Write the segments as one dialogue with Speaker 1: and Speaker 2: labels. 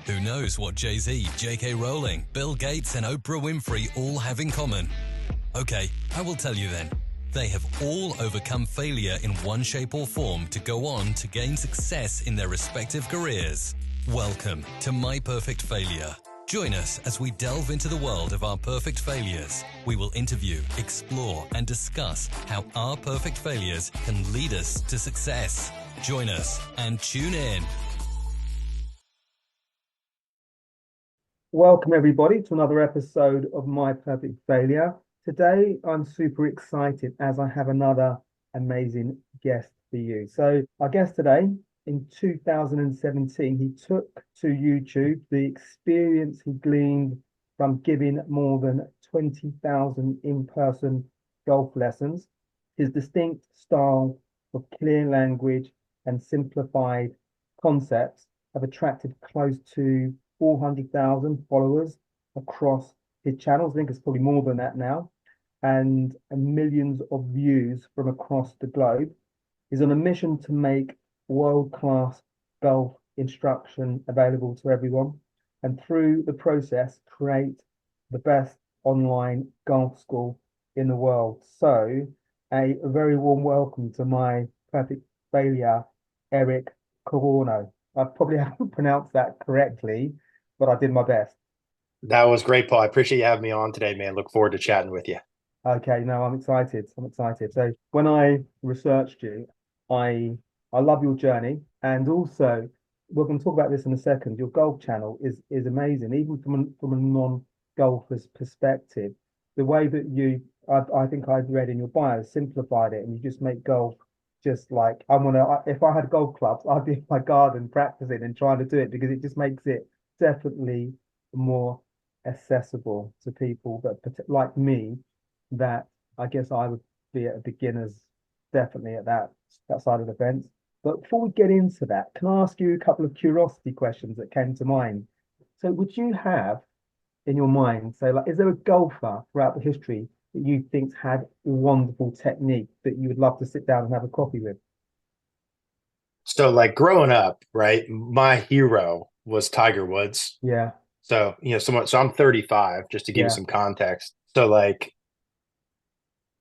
Speaker 1: Who knows what Jay-Z, J.K. Rowling, Bill Gates and Oprah Winfrey all have in common? Okay, I will tell you then. They have all overcome failure in one shape or form to go on to gain success in their respective careers. Welcome to My Perfect Failure. Join us as we delve into the world of our perfect failures. We will interview, explore, and discuss how our perfect failures can lead us to success. Join us and tune in.
Speaker 2: Welcome everybody to another episode of My Perfect Failure. Today I'm super excited as I have another amazing guest for you. So our guest today, in 2017, he took to YouTube the experience he gleaned from giving more than 20,000 in-person golf lessons. His distinct style of clear language and simplified concepts have attracted close to 400,000 followers across his channels. I think it's probably more than that now, and millions of views from across the globe. He's on a mission to make world-class golf instruction available to everyone, and through the process, create the best online golf school in the world. So, a very warm welcome to My Perfect Failure, Eric Cogorno. I probably haven't pronounced that correctly, but I did my best.
Speaker 3: That was great, Paul. I appreciate you having me on today, man. Look forward to chatting with you.
Speaker 2: Okay, no, I'm excited. I'm excited. So when I researched you, I love your journey, and also we're going to talk about this in a second. Your golf channel is amazing, even from a non-golfer's perspective. The way that I think I've read in your bio, simplified it, and you just make golf just like if I had golf clubs, I'd be in my garden practicing and trying to do it, because it just makes it definitely more accessible to people that like me, that I guess I would be at a beginner's, definitely at that side of the fence. But before we get into that, can I ask you a couple of curiosity questions that came to mind? So would you have in your mind, say, like, is there a golfer throughout the history that you think had wonderful technique that you would love to sit down and have a coffee with?
Speaker 3: So, like growing up, right, my hero was Tiger Woods.
Speaker 2: Yeah,
Speaker 3: So, so I'm 35, just to give you
Speaker 2: yeah,
Speaker 3: some context. So, like,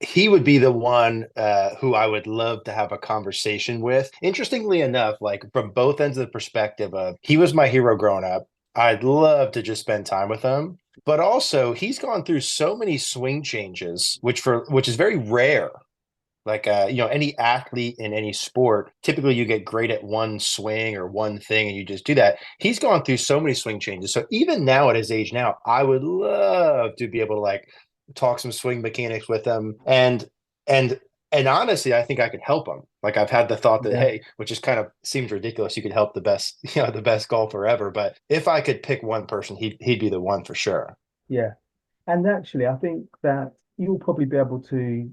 Speaker 3: he would be the one who I would love to have a conversation with. Interestingly enough, like from both ends of the perspective of he was my hero growing up. I'd love to just spend time with him. But also, he's gone through so many swing changes, which is very rare. Like any athlete in any sport, typically you get great at one swing or one thing and you just do that. He's gone through so many swing changes. So even now at his age now, I would love to be able to like talk some swing mechanics with him. And honestly, I think I could help him. Like I've had the thought that,
Speaker 2: yeah,
Speaker 3: hey, which just kind of seems ridiculous. You could help the best, the best golfer ever. But if I could pick one person, he'd be the one for sure.
Speaker 2: yeah. And actually, I think that you'll probably be able to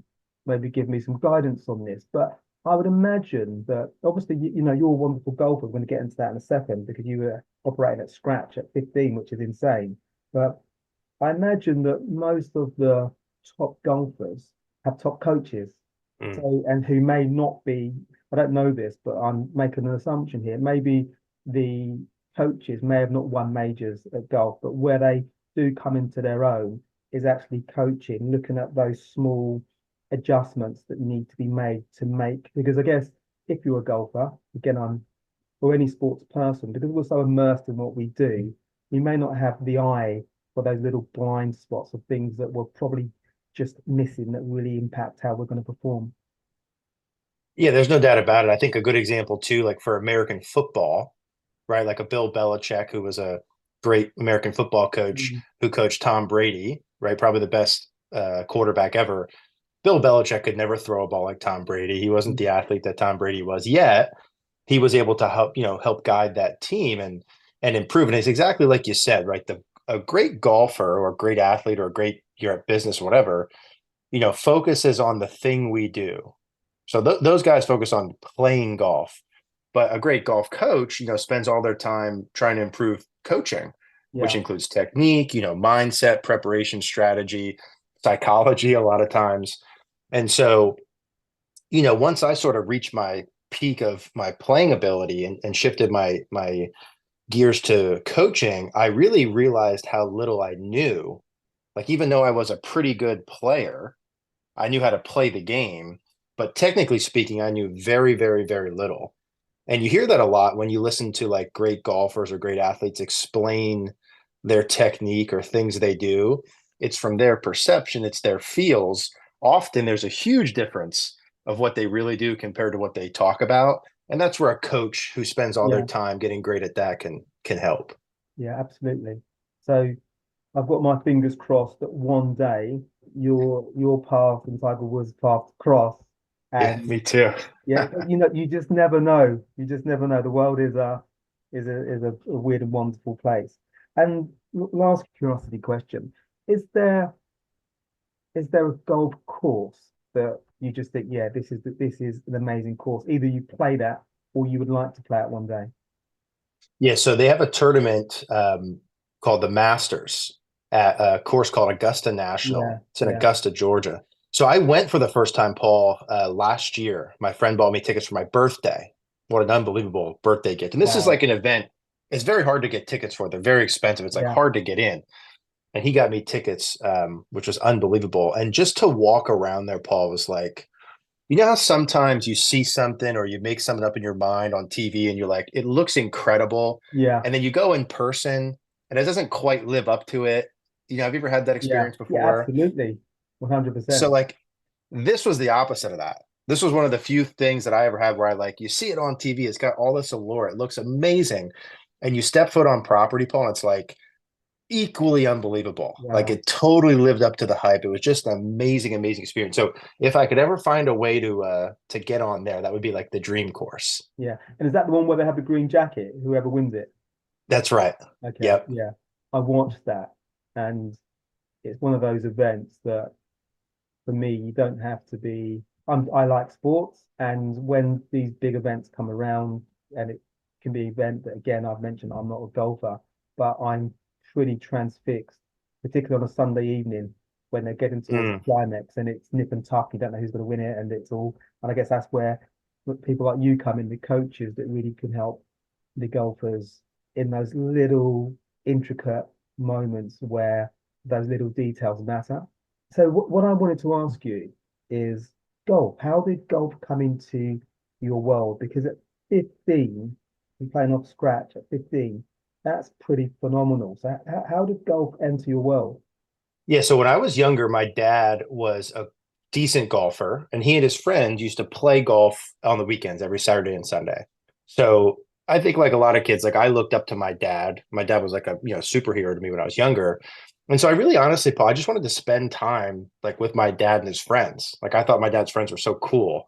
Speaker 2: maybe give me some guidance on this. But I would imagine that obviously, you're a wonderful golfer. We're going to get into that in a second, because you were operating at scratch at 15, which is insane. But I imagine that most of the top golfers have top coaches.
Speaker 3: Mm.
Speaker 2: So, and who may not be, I don't know this, but I'm making an assumption here. Maybe the coaches may have not won majors at golf, but where they do come into their own is actually coaching, looking at those small adjustments that need to be made to make. Because I guess if you're a golfer, again, or any sports person, because we're so immersed in what we do, we may not have the eye for those little blind spots of things that we're probably just missing that really impact how we're going to perform.
Speaker 3: Yeah, there's no doubt about it. I think a good example too, like for American football, right? Like a Bill Belichick, who was a great American football coach
Speaker 2: Mm.
Speaker 3: who coached Tom Brady, right? Probably the best quarterback ever. Bill Belichick could never throw a ball like Tom Brady. He wasn't the athlete that Tom Brady was, yet he was able to help guide that team and improve. And it's exactly like you said, right? A great golfer or a great athlete or a great you're at business or whatever, focuses on the thing we do. So those guys focus on playing golf, but a great golf coach, spends all their time trying to improve coaching, which
Speaker 2: Yeah,
Speaker 3: includes technique, mindset, preparation, strategy, psychology, a lot of times. And so, once I sort of reached my peak of my playing ability and shifted my gears to coaching, I really realized how little I knew. Like, even though I was a pretty good player, I knew how to play the game, but technically speaking, I knew very, very, very little. And you hear that a lot when you listen to like great golfers or great athletes explain their technique or things they do. It's from their perception, it's their feels. Often there's a huge difference of what they really do compared to what they talk about. And that's where a coach who spends all their
Speaker 2: Yeah,
Speaker 3: time getting great at that can help.
Speaker 2: yeah, absolutely. So I've got my fingers crossed that one day your path and Tiger Woods' path cross,
Speaker 3: Yeah,
Speaker 2: and
Speaker 3: me too.
Speaker 2: yeah, you know, you just never know. You just never know. The world is a weird and wonderful place. And last curiosity question: is there a golf course that you just think, yeah, this is an amazing course. Either you play that or you would like to play it one day.
Speaker 3: Yeah, so they have a tournament called the Masters at a course called Augusta
Speaker 2: Yeah,
Speaker 3: National. It's in
Speaker 2: yeah.
Speaker 3: Augusta, Georgia. So I went for the first time, Paul, last year. My friend bought me tickets for my birthday. What an unbelievable birthday gift. And this is
Speaker 2: Wow.
Speaker 3: like an event. It's very hard to get tickets for. They're very expensive. It's like
Speaker 2: Yeah,
Speaker 3: hard to get in. And he got me tickets, which was unbelievable. And just to walk around there, Paul, was like, you know how sometimes you see something or you make something up in your mind on TV and you're like, it looks incredible.
Speaker 2: yeah,
Speaker 3: And then you go in person and it doesn't quite live up to it. You know, have you ever had that
Speaker 2: yeah,
Speaker 3: experience
Speaker 2: yeah.
Speaker 3: before?
Speaker 2: Absolutely,
Speaker 3: So
Speaker 2: 100%.
Speaker 3: like this was the opposite of that. This was one of the few things that I ever had where I like, you see it on TV, it's got all this allure, it looks amazing. And you step foot on property, Paul, and it's like equally unbelievable. Like
Speaker 2: Wow.
Speaker 3: it totally lived up to the hype. It was just an amazing, amazing experience. So if I could ever find a way to get on there, that would be like the dream course.
Speaker 2: Yeah. And is that the one where they have the green jacket, whoever wins it?
Speaker 3: That's right.
Speaker 2: Okay.
Speaker 3: Yep.
Speaker 2: Yeah. I watched that, and it's one of those events that for me, you don't have to be. I like sports, and when these big events come around, and it can be an event that, again, I've mentioned I'm not a golfer, but I'm pretty transfixed, particularly on a Sunday evening when they're getting towards the
Speaker 3: Mm.
Speaker 2: climax and it's nip and tuck. You don't know who's going to win it, and it's all. And I guess that's where people like you come in, the coaches that really can help the golfers in those little intricate moments where those little details matter. So what I wanted to ask you is golf. How did golf come into your world? Because at 15, you're playing off scratch at 15. That's pretty phenomenal. So how did golf enter your world?
Speaker 3: Yeah. So when I was younger, my dad was a decent golfer, and he and his friends used to play golf on the weekends every Saturday and Sunday. So I think like a lot of kids, like I looked up to my dad. My dad was like a superhero to me when I was younger. And so I really honestly, Paul, I just wanted to spend time like with my dad and his friends. Like I thought my dad's friends were so cool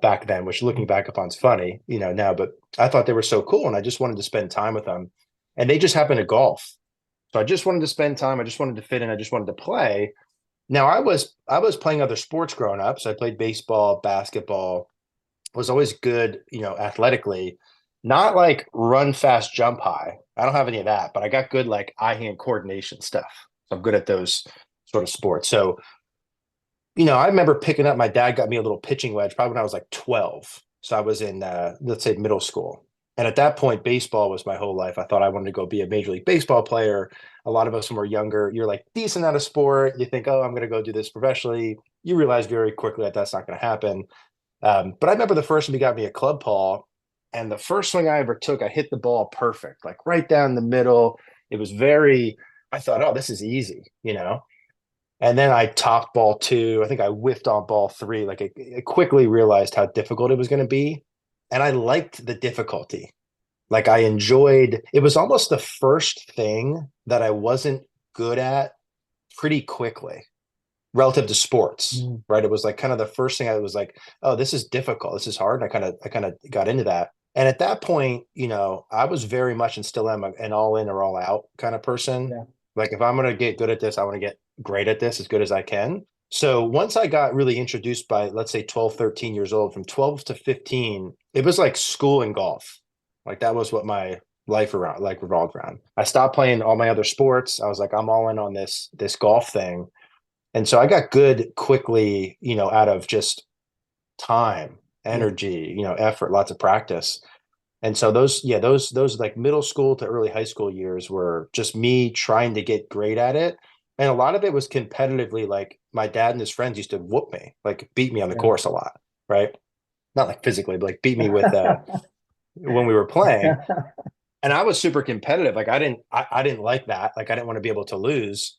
Speaker 3: back then, which looking back upon is funny, now, but I thought they were so cool and I just wanted to spend time with them. And they just happened to golf. So I just wanted to spend time. I just wanted to fit in. I just wanted to play. Now I was playing other sports growing up. So I played baseball, basketball, was always good, athletically, not like run fast, jump high. I don't have any of that, but I got good like eye-hand coordination stuff. So I'm good at those sort of sports. So, I remember picking up, my dad got me a little pitching wedge probably when I was like 12. So I was in, let's say, middle school. And at that point, baseball was my whole life. I thought I wanted to go be a Major League Baseball player. A lot of us when we're younger, you're like decent at a sport. You think, oh, I'm going to go do this professionally. You realize very quickly that that's not going to happen. But I remember the first time he got me a club Paul, and the first swing I ever took, I hit the ball perfect, like right down the middle. It was I thought, oh, this is easy. And then I topped ball two. I think I whiffed on ball three. Like I quickly realized how difficult it was going to be. And I liked the difficulty. Like I enjoyed, it was almost the first thing that I wasn't good at pretty quickly relative to sports,
Speaker 2: Mm,
Speaker 3: right? It was like kind of the first thing I was like, oh, this is difficult. This is hard. And I kind of got into that. And at that point, I was very much and still am an all in or all out kind of person.
Speaker 2: yeah,
Speaker 3: Like if I'm going to get good at this, I want to get great at this as good as I can. So once I got really introduced by, let's say 12, 13 years old, from 12 to 15, it was like school and golf. Like that was what my life around like revolved around. I stopped playing all my other sports. I was like, I'm all in on this golf thing. And so I got good quickly, out of just time,
Speaker 2: yeah,
Speaker 3: energy, effort, lots of practice. And so those like middle school to early high school years were just me trying to get great at it. And a lot of it was competitively, like my dad and his friends used to whoop me, like beat me on the
Speaker 2: Yeah.
Speaker 3: course a lot, right? Not like physically, but like beat me with when we were playing. And I was super competitive. Like I didn't like that. Like I didn't want to be able to lose.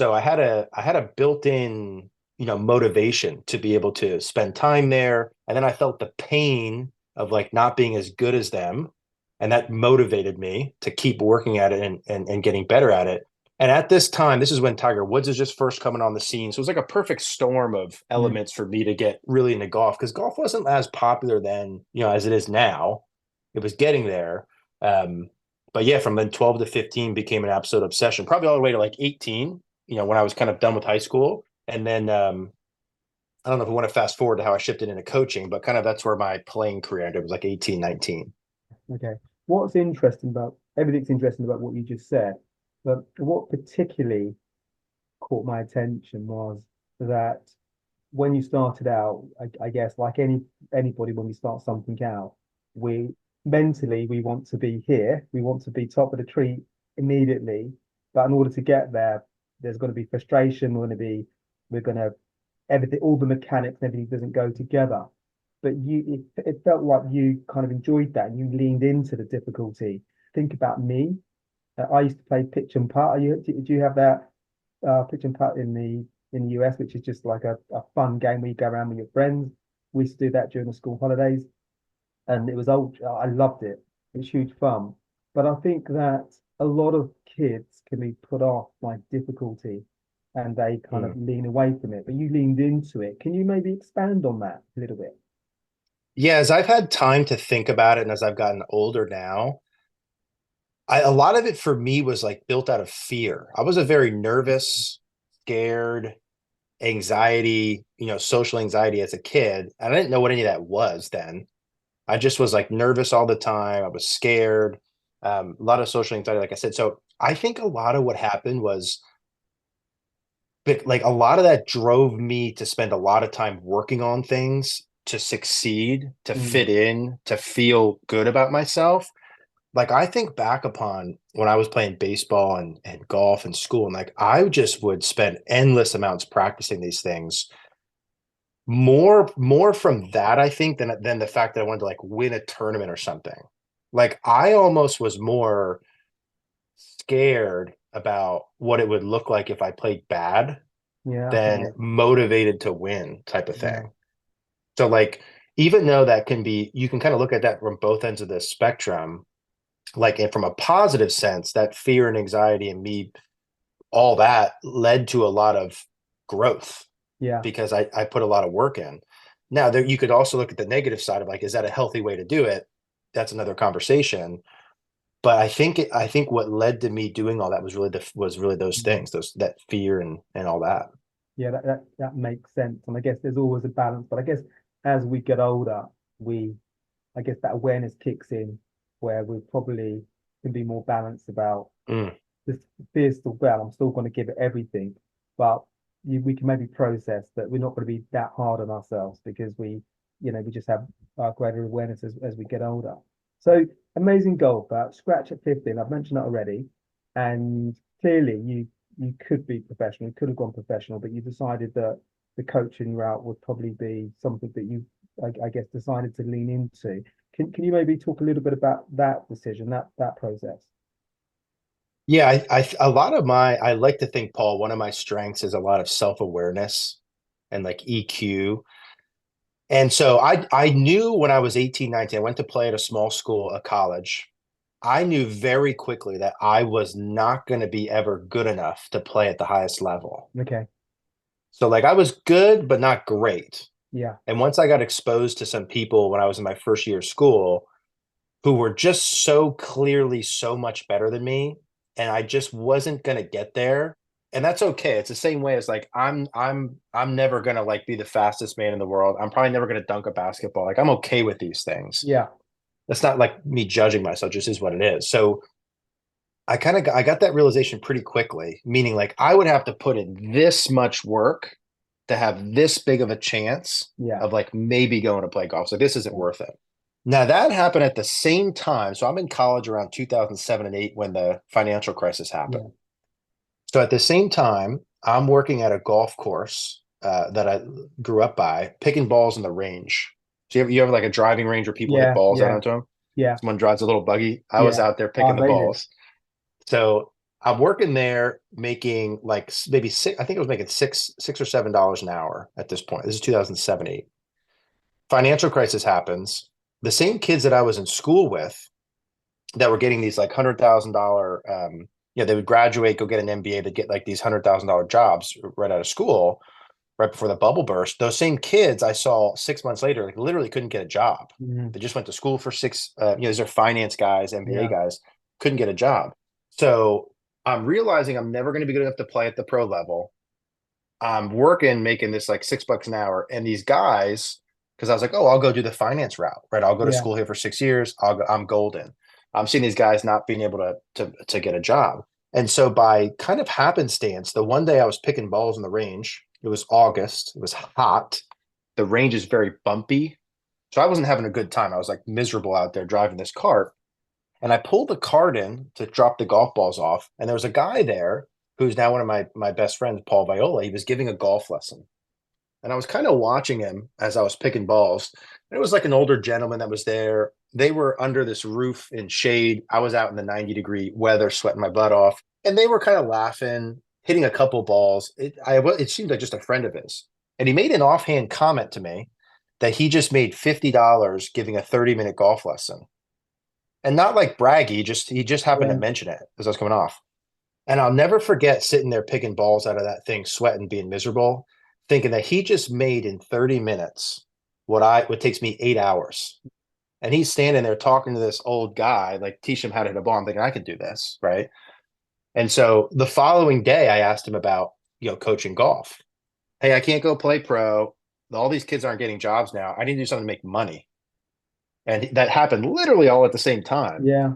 Speaker 3: So I had a built-in, motivation to be able to spend time there. And then I felt the pain of like not being as good as them. And that motivated me to keep working at it and getting better at it. And at this time, this is when Tiger Woods is just first coming on the scene. So it was like a perfect storm of
Speaker 2: Mm.
Speaker 3: elements for me to get really into golf, because golf wasn't as popular then, as it is now. It was getting there. But yeah, from then 12 to 15 became an absolute obsession, probably all the way to like 18, when I was kind of done with high school. And then I don't know if we want to fast forward to how I shifted into coaching, but kind of that's where my playing career ended. It was like 18, 19.
Speaker 2: Okay. What's interesting about everything's interesting about what you just said, but what particularly caught my attention was that when you started out, I guess like anybody when we start something out, we mentally we want to be here, we want to be top of the tree immediately, but in order to get there, there's going to be frustration. We're going to everything, all the mechanics and everything doesn't go together. But it felt like you kind of enjoyed that and you leaned into the difficulty. Think about me. I used to play pitch and putt. Do you have that pitch and putt in the US, which is just like a fun game where you go around with your friends? We used to do that during the school holidays, and it was old. I loved it. It was huge fun. But I think that a lot of kids can be put off by difficulty, and they kind of
Speaker 3: Mm.
Speaker 2: lean away from it. But you leaned into it. Can you maybe expand on that a little bit?
Speaker 3: Yeah, as I've had time to think about it and as I've gotten older now, a lot of it for me was like built out of fear. I was a very nervous, scared, anxiety, social anxiety as a kid. And I didn't know what any of that was then. I just was like nervous all the time. I was scared, a lot of social anxiety, like I said. So I think a lot of what happened was like a lot of that drove me to spend a lot of time working on things to succeed, to
Speaker 2: Mm,
Speaker 3: fit in, to feel good about myself. Like I think back upon when I was playing baseball and golf and school, and like I just would spend endless amounts practicing these things. More from that, I think, than the fact that I wanted to like win a tournament or something. Like I almost was more scared about what it would look like if I played bad
Speaker 2: yeah,
Speaker 3: than
Speaker 2: yeah,
Speaker 3: motivated to win type of
Speaker 2: yeah.
Speaker 3: thing. So like even though that can be, you can kind of look at that from both ends of the spectrum, like and from a positive sense, that fear and anxiety and me, all that led to a lot of growth
Speaker 2: Yeah.
Speaker 3: because I put a lot of work in. Now there you could also look at the negative side of like, is that a healthy way to do it? That's another conversation. But I think what led to me doing all that was really those
Speaker 2: Mm.
Speaker 3: things, those that fear and all that.
Speaker 2: Yeah, that makes sense. And I guess there's always a balance. But I guess as we get older, I guess that awareness kicks in where we probably can be more balanced about
Speaker 3: Mm.
Speaker 2: this fear still well. I'm still going to give it everything, but we can maybe process that we're not going to be that hard on ourselves because we just have greater awareness as we get older. So amazing golfer, scratch at 15. I've mentioned that already, and clearly you could be professional, you could have gone professional, but you decided that the coaching route would probably be something that I guess, decided to lean into. Can you maybe talk a little bit about that decision, that process?
Speaker 3: Yeah, a lot of I like to think, Paul, one of my strengths is a lot of self-awareness and like EQ. And so I knew when I was 18, 19, I went to play at a small school, a college. I knew very quickly that I was not going to be ever good enough to play at the highest level.
Speaker 2: Okay.
Speaker 3: So like I was good, but not great.
Speaker 2: Yeah.
Speaker 3: And once I got exposed to some people when I was in my first year of school who were just so clearly so much better than me, and I just wasn't going to get there. And that's okay. It's the same way as like I'm never going to like be the fastest man in the world. I'm probably never going to dunk a basketball. Like I'm okay with these things.
Speaker 2: Yeah.
Speaker 3: That's not like me judging myself, just is what it is. So I got that realization pretty quickly, meaning like I would have to put in this much work to have this big of a chance
Speaker 2: Yeah.
Speaker 3: of like maybe going to play golf. So this isn't
Speaker 2: Yeah.
Speaker 3: worth it. Now that happened at the same time. So I'm in college around 2007 and 8 when the financial crisis
Speaker 2: Yeah.
Speaker 3: happened. So at the same time, I'm working at a golf course that I grew up by, picking balls in the range. So you have like a driving range where people hit
Speaker 2: Yeah.
Speaker 3: balls out
Speaker 2: Yeah.
Speaker 3: onto them.
Speaker 2: Yeah.
Speaker 3: Someone drives a little buggy. I was
Speaker 2: Yeah.
Speaker 3: out there
Speaker 2: Oh,
Speaker 3: picking the
Speaker 2: amazing.
Speaker 3: balls. So I'm working there making like maybe six, I think I was making six or $7 an hour at this point. This is 2007, 8. Financial crisis happens. The same kids that I was in school with that were getting these like $100,000, they would graduate, go get an MBA, they'd get like these $100,000 jobs right out of school, right before the bubble burst. Those same kids I saw 6 months later, like literally couldn't get a job.
Speaker 2: Mhm.
Speaker 3: They just went to school for these are finance guys, MBA
Speaker 2: Yeah.
Speaker 3: guys, couldn't get a job. So I'm realizing I'm never going to be good enough to play at the pro level. I'm working, making this like $6 an hour. And these guys, because I was like, oh, I'll go do the finance route, right? I'll go to
Speaker 2: Yeah.
Speaker 3: school here for 6 years. I'm golden. I'm seeing these guys not being able to get a job. And so by kind of happenstance, the one day I was picking balls in the range, it was August, it was hot. The range is very bumpy. So I wasn't having a good time. I was like miserable out there driving this cart. And I pulled the cart in to drop the golf balls off. And there was a guy there who's now one of my best friends, Paul Viola. He was giving a golf lesson. And I was kind of watching him as I was picking balls. And it was like an older gentleman that was there. They were under this roof in shade. I was out in the 90-degree weather, sweating my butt off. And they were kind of laughing, hitting a couple balls. It seemed like just a friend of his. And he made an offhand comment to me that he just made $50 giving a 30-minute golf lesson. And not like braggy, he just happened to
Speaker 2: Yeah.
Speaker 3: mention it as I was coming off. And I'll never forget sitting there picking balls out of that thing, sweating, being miserable, thinking that he just made in 30 minutes what takes me 8 hours. And he's standing there talking to this old guy, like teach him how to hit a ball. I'm thinking I could do this, right? And so the following day, I asked him about coaching golf. Hey, I can't go play pro. All these kids aren't getting jobs now. I need to do something to make money. And that happened literally all at the same time.
Speaker 2: Yeah.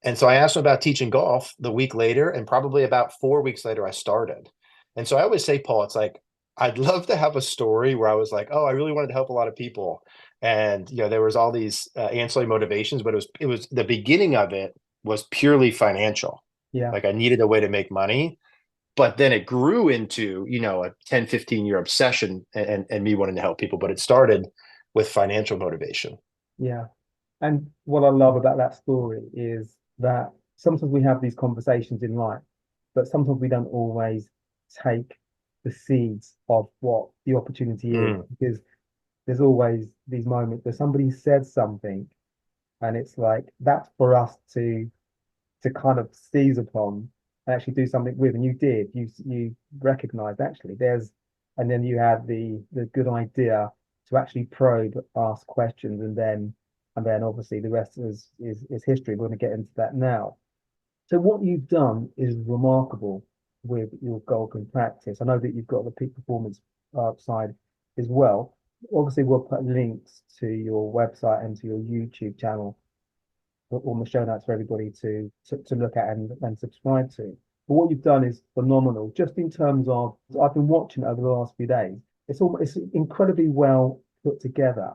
Speaker 3: And so I asked him about teaching golf the week later, and probably about 4 weeks later, I started. And so I always say, Paul, it's like, I'd love to have a story where I was like, oh, I really wanted to help a lot of people. And, there was all these ancillary motivations, but it was the beginning of it was purely financial.
Speaker 2: Yeah.
Speaker 3: Like I needed a way to make money, but then it grew into, a 10, 15-year obsession and me wanting to help people. But it started with financial motivation.
Speaker 2: Yeah. And what I love about that story is that sometimes we have these conversations in life, but sometimes we don't always take the seeds of what the opportunity is,
Speaker 3: Mm.
Speaker 2: because there's always these moments where somebody says something and it's like that's for us to kind of seize upon and actually do something with. And you did, you recognized actually and then you had the good idea to actually probe, ask questions, and then obviously the rest is history. We're going to get into that now. So what you've done is remarkable with your golfing practice. I know that you've got the peak performance side as well. Obviously, we'll put links to your website and to your YouTube channel on the show notes for everybody to look at and subscribe to. But what you've done is phenomenal, just in terms of I've been watching it over the last few days. It's incredibly well put together.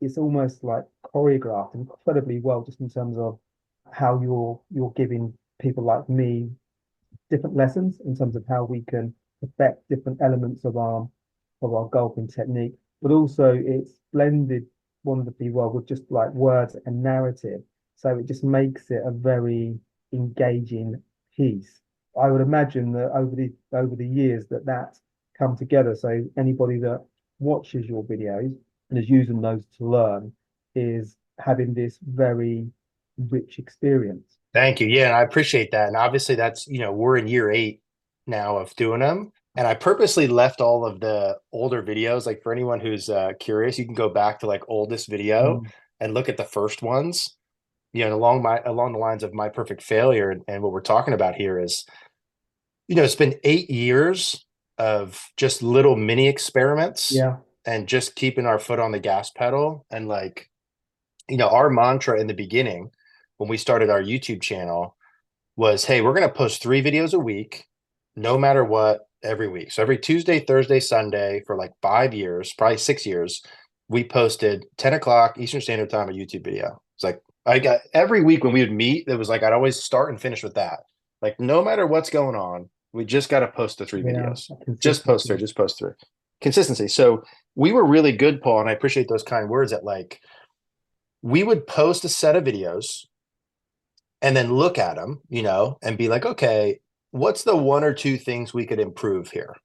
Speaker 2: It's almost like choreographed incredibly well, just in terms of how you're giving people like me different lessons in terms of how we can affect different elements of our golfing technique, but also it's blended wonderfully well with just like words and narrative. So it just makes it a very engaging piece. I would imagine that over the years that's come together. So anybody that watches your videos and is using those to learn is having this very rich experience.
Speaker 3: Thank you. Yeah, and I appreciate that. And obviously that's, we're in year 8 now of doing them. And I purposely left all of the older videos. Like for anyone who's curious, you can go back to like oldest video
Speaker 2: Mm.
Speaker 3: and look at the first ones, along the lines of my perfect failure. And what we're talking about here is, it's been 8 years of just little mini experiments
Speaker 2: Yeah,
Speaker 3: and just keeping our foot on the gas pedal. And like, our mantra in the beginning when we started our YouTube channel was, hey, we're going to post 3 videos a week, no matter what, every week. So every Tuesday, Thursday, Sunday for like 5 years, probably 6 years, we posted 10 o'clock Eastern Standard Time a YouTube video. It's like I got every week when we would meet, it was like I'd always start and finish with that. Like no matter what's going on, we just got to post the 3 videos. Just post 3, just post 3. Consistency. So we were really good, Paul, and I appreciate those kind words that like we would post a set of videos and then look at them, and be like, okay, what's the 1 or 2 things we could improve here?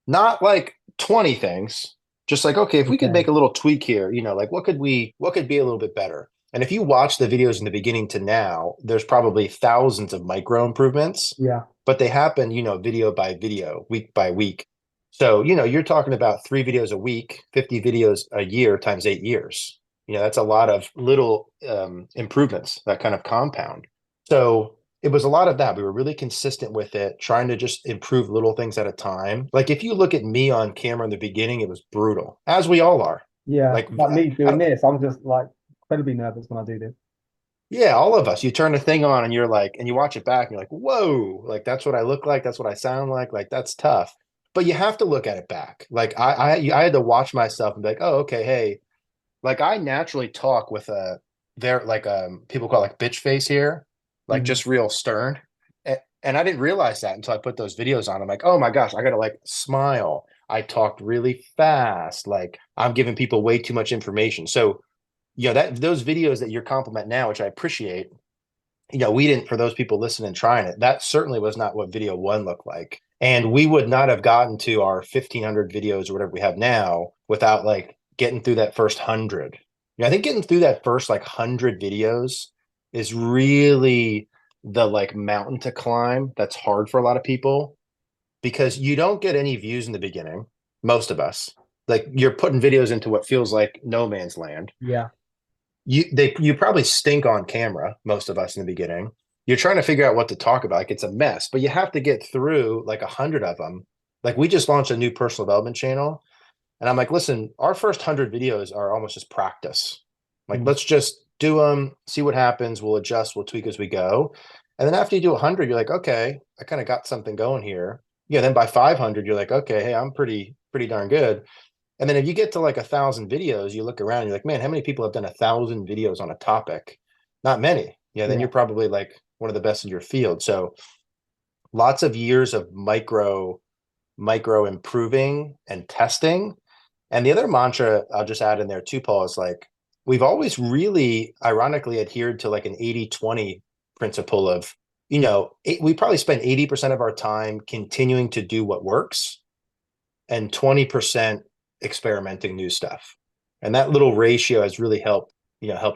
Speaker 3: Not like 20 things, just like, okay, if we could make a little tweak here, like what could be a little bit better? And if you watch the videos in the beginning to now, there's probably thousands of micro improvements.
Speaker 2: Yeah.
Speaker 3: But they happen, video by video, week by week. So, you're talking about 3 videos a week, 50 videos a year times 8 years. That's a lot of little improvements that kind of compound. So it was a lot of that. We were really consistent with it, trying to just improve little things at a time. Like if you look at me on camera in the beginning, it was brutal, as we all are.
Speaker 2: Yeah,
Speaker 3: like
Speaker 2: me doing this, I'm just like incredibly nervous when I do this.
Speaker 3: Yeah, all of us. You turn the thing on and you're like, and you watch it back and you're like, whoa, like that's what I look like. That's what I sound like that's tough. But you have to look at it back. Like I had to watch myself and be like, oh, okay, hey, like I naturally talk with people call it like bitch face here, like just real stern. And I didn't realize that until I put those videos on. I'm like, oh my gosh, I gotta like smile. I talked really fast. Like I'm giving people way too much information. So those videos that you're complimenting now, which I appreciate, we didn't, for those people listening and trying it, that certainly was not what video 1 looked like. And we would not have gotten to our 1,500 videos or whatever we have now without like getting through that first 100. I think getting through that first like 100 videos is really the like mountain to climb. That's hard for a lot of people because you don't get any views in the beginning. Most of us, like you're putting videos into what feels like no man's land.
Speaker 2: Yeah.
Speaker 3: You probably stink on camera, most of us in the beginning. You're trying to figure out what to talk about. Like it's a mess, but you have to get through like 100 of them. Like we just launched a new personal development channel. And I'm like, listen, our first 100 videos are almost just practice. Like, let's just do them, see what happens. We'll adjust, we'll tweak as we go. And then after you do 100, you're like, okay, I kind of got something going here. Yeah. Then by 500, you're like, okay, hey, I'm pretty darn good. And then if you get to like 1,000 videos, you look around and you're like, man, how many people have done 1,000 videos on a topic? Not many. Then you're probably like one of the best in your field. So lots of years of micro improving and testing. And the other mantra I'll just add in there too, Paul, is like, we've always really ironically adhered to like an 80-20 principle of, we probably spend 80% of our time continuing to do what works and 20% experimenting new stuff. And that little ratio has really helped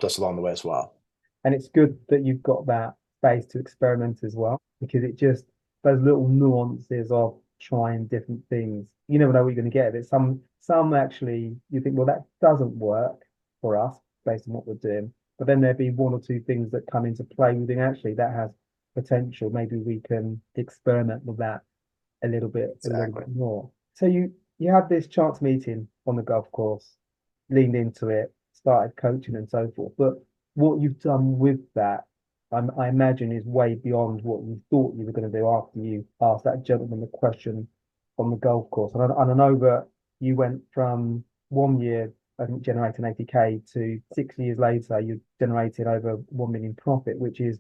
Speaker 3: us along the way as well.
Speaker 2: And it's good that you've got that space to experiment as well, because it just, those little nuances of trying different things, you never know what you're going to get. There's some actually you think, well, that doesn't work for us based on what we're doing. But then there'd be 1 or 2 things that come into play. We think actually that has potential. Maybe we can experiment with that a little bit more. So you had this chance meeting on the golf course, leaned into it, started coaching and so forth. But what you've done with that, I imagine, is way beyond what you thought you were going to do after you asked that gentleman the question on the golf course. And I know that you went from 1 year, I think, generating 80K to 6 years later, you generated over 1 million profit, which is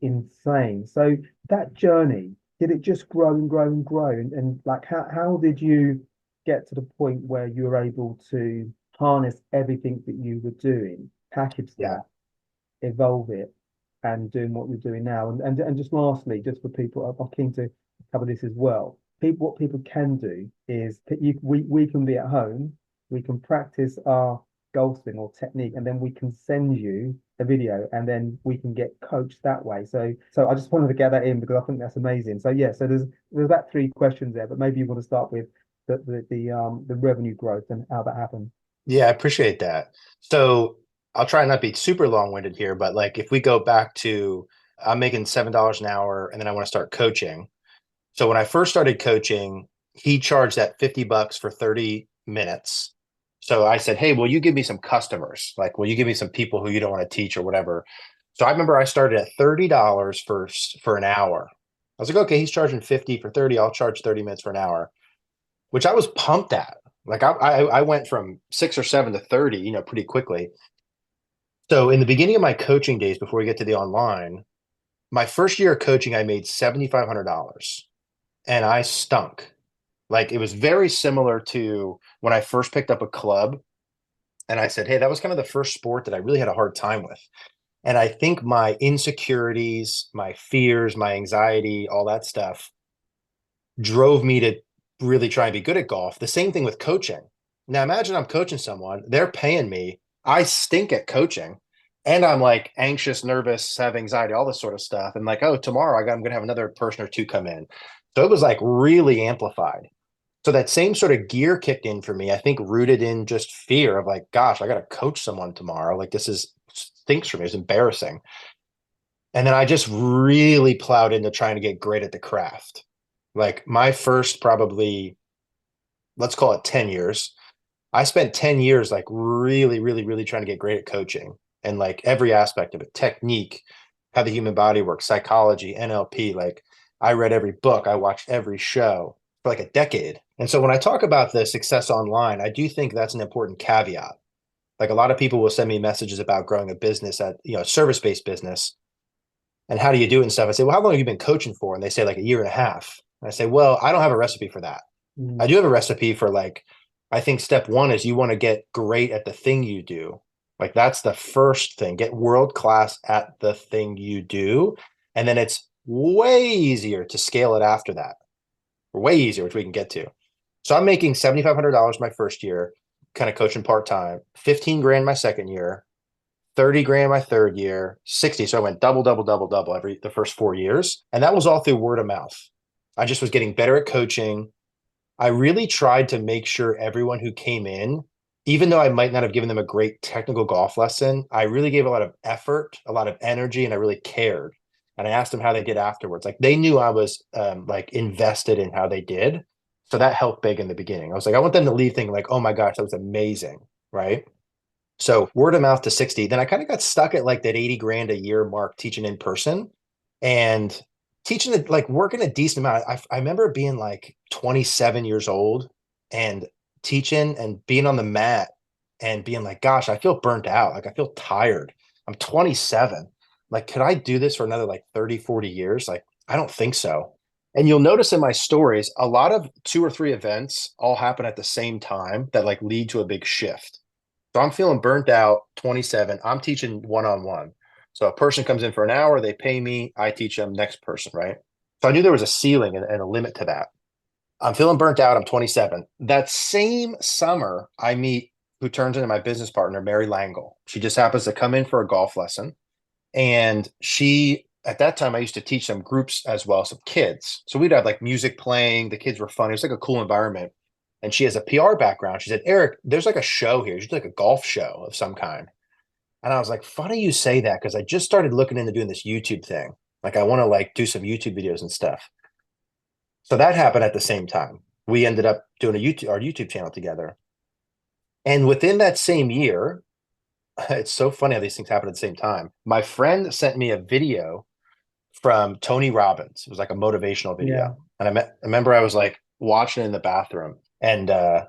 Speaker 2: insane. So that journey, did it just grow and grow and grow? And like, how did you get to the point where you were able to harness everything that you were doing, package that, evolve it, and doing what you're doing now? And just lastly, just for people, I'm keen to cover this as well. What people can do is we can be at home, we can practice our golf swing or technique, and then we can send you a video, and then we can get coached that way. So I just wanted to get that in because I think that's amazing. So so there's about 3 questions there, but maybe you want to start with the revenue growth and how that happened.
Speaker 3: Yeah, I appreciate that. So I'll try not to be super long-winded here, but like if we go back to, I'm making $7 an hour and then I want to start coaching. So when I first started coaching, he charged that $50 for 30 minutes. So I said, hey, will you give me some customers? Like, will you give me some people who you don't want to teach or whatever? So I remember I started at $30 for an hour. I was like, okay, he's charging 50 for 30. I'll charge 30 minutes for an hour, which I was pumped at. Like I went from 6 or 7 to 30, pretty quickly. So in the beginning of my coaching days, before we get to the online, my first year of coaching, I made $7,500 and I stunk. Like it was very similar to when I first picked up a club and I said, hey, that was kind of the first sport that I really had a hard time with. And I think my insecurities, my fears, my anxiety, all that stuff drove me to really try and be good at golf. The same thing with coaching. Now imagine I'm coaching someone, they're paying me. I stink at coaching and I'm like anxious, nervous, have anxiety, all this sort of stuff. And like, oh, tomorrow I'm going to have another person or two come in. So it was like really amplified. So that same sort of gear kicked in for me, I think rooted in just fear of like, gosh, I got to coach someone tomorrow. Like this is stinks for me. It's embarrassing. And then I just really plowed into trying to get great at the craft. Like my first probably, let's call it 10 years. I spent 10 years like really, really, really trying to get great at coaching and like every aspect of it, technique, how the human body works, psychology, NLP. Like I read every book, I watched every show for like a decade. And so when I talk about the success online, I do think that's an important caveat. Like a lot of people will send me messages about growing a business at, service-based business. And how do you do it and stuff? I say, well, how long have you been coaching for? And they say like a year and a half. And I say, well, I don't have a recipe for that. I do have a recipe for like, I think step one is you want to get great at the thing you do. Like that's the first thing, get world class at the thing you do. And then it's way easier to scale it after that. Way easier, which we can get to. So I'm making $7,500 my first year, kind of coaching part-time, 15 grand my second year, 30 grand my third year, 60. So I went double, double, double, double the first 4 years. And that was all through word of mouth. I just was getting better at coaching. I really tried to make sure everyone who came in, even though I might not have given them a great technical golf lesson, I really gave a lot of effort, a lot of energy, and I really cared. And I asked them how they did afterwards. Like they knew I was like invested in how they did. So that helped big in the beginning. I was like, I want them to leave thinking like, oh my gosh, that was amazing. Right. So word of mouth to 60. Then I kind of got stuck at like that 80 grand a year mark teaching in person and teaching it, like working a decent amount. I remember being like 27 years old and teaching and being on the mat and being like, gosh, I feel burnt out. Like I feel tired. I'm 27. Like, could I do this for another like 30, 40 years? Like, I don't think so. And you'll notice in my stories, a lot of 2 or 3 events all happen at the same time that like lead to a big shift. So I'm feeling burnt out, 27. I'm teaching one-on-one. So a person comes in for an hour, they pay me, I teach them next person, right? So I knew there was a ceiling and a limit to that. I'm feeling burnt out. I'm 27. That same summer, I meet who turns into my business partner, Mary Langle. She just happens to come in for a golf lesson. And she, at that time, I used to teach some groups as well, some kids. So we'd have like music playing. The kids were fun. It was like a cool environment. And she has a PR background. She said, Eric, there's like a show here. You should do like a golf show of some kind. And I was like, funny you say that because I just started looking into doing this YouTube thing. Like I want to like do some YouTube videos and stuff. So that happened at the same time. We ended up doing our YouTube channel together. And within that same year, it's so funny how these things happen at the same time. My friend sent me a video from Tony Robbins. It was like a motivational video.
Speaker 2: Yeah.
Speaker 3: And I remember I was like watching it in the bathroom and I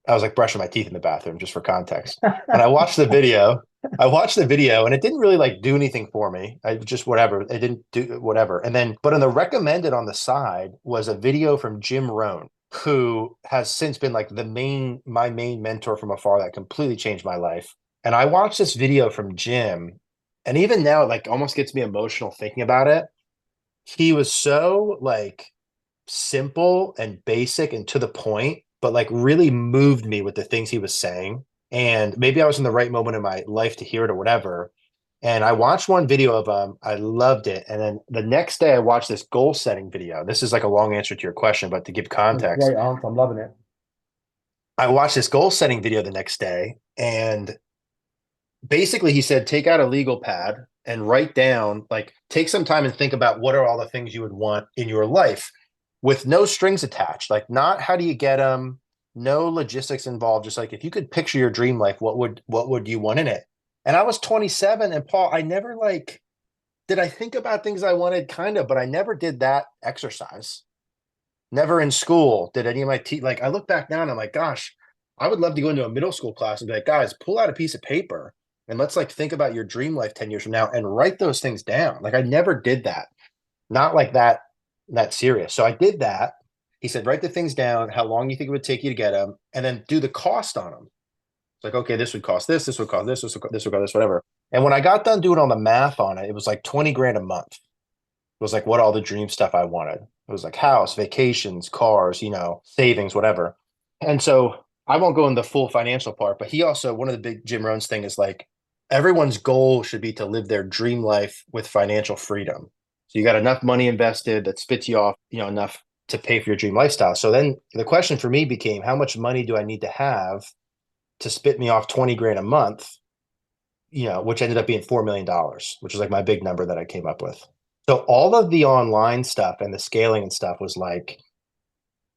Speaker 3: was like brushing my teeth in the bathroom just for context. And I watched the video. And it didn't really like do anything for me. I just whatever. It didn't do whatever. And then, but on the recommended on the side was a video from Jim Rohn, who has since been like my main mentor from afar that completely changed my life. And I watched this video from Jim, and even now it like almost gets me emotional thinking about it. He was so like simple and basic and to the point, but like really moved me with the things he was saying. And maybe I was in the right moment in my life to hear it or whatever. And I watched one video of I loved it. And then the next day I watched this goal setting video. This is like a long answer to your question, but to give context.
Speaker 2: Great answer. I'm loving it.
Speaker 3: I watched this goal setting video the next day, and basically he said, take out a legal pad and write down, like take some time and think about what are all the things you would want in your life with no strings attached. Like not how do you get them, no logistics involved. Just like if you could picture your dream life, what would you want in it? And I was 27, and Paul, I never like, did I think about things I wanted? Kind of, but I never did that exercise. Never in school did any of my like I look back now and I'm like, gosh, I would love to go into a middle school class and be like, guys, pull out a piece of paper and let's like think about your dream life 10 years from now and write those things down. Like I never did that. Not like that serious. So I did that. He said, write the things down, how long you think it would take you to get them, and then do the cost on them. It's like, okay, this would cost this would cost this would cost this, whatever. And when I got done doing all the math on it, it was like 20 grand a month. It was like what all the dream stuff I wanted. It was like house, vacations, cars, savings, whatever. And so I won't go in the full financial part, but he also, one of the big Jim Rohn's thing is like everyone's goal should be to live their dream life with financial freedom. So you got enough money invested that spits you off, enough to pay for your dream lifestyle. So then the question for me became, how much money do I need to have to spit me off 20 grand a month, which ended up being $4 million, which was like my big number that I came up with. So all of the online stuff and the scaling and stuff was like,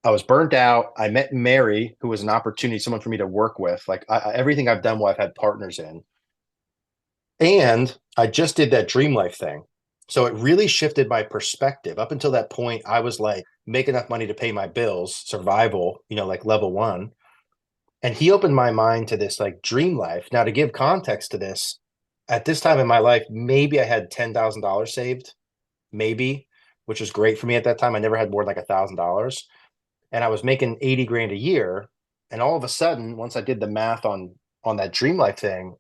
Speaker 3: I was burnt out. I met Mary, who was an opportunity, someone for me to work with. Like everything I've done, I've had partners in. And I just did that dream life thing. So it really shifted my perspective. Up until that point, I was like, make enough money to pay my bills, survival, like level one. And he opened my mind to this like dream life. Now, to give context to this, at this time in my life, maybe I had $10,000 saved, maybe, which was great for me at that time. I never had more than like $1,000. And I was making 80 grand a year. And all of a sudden, once I did the math on that dream life thing,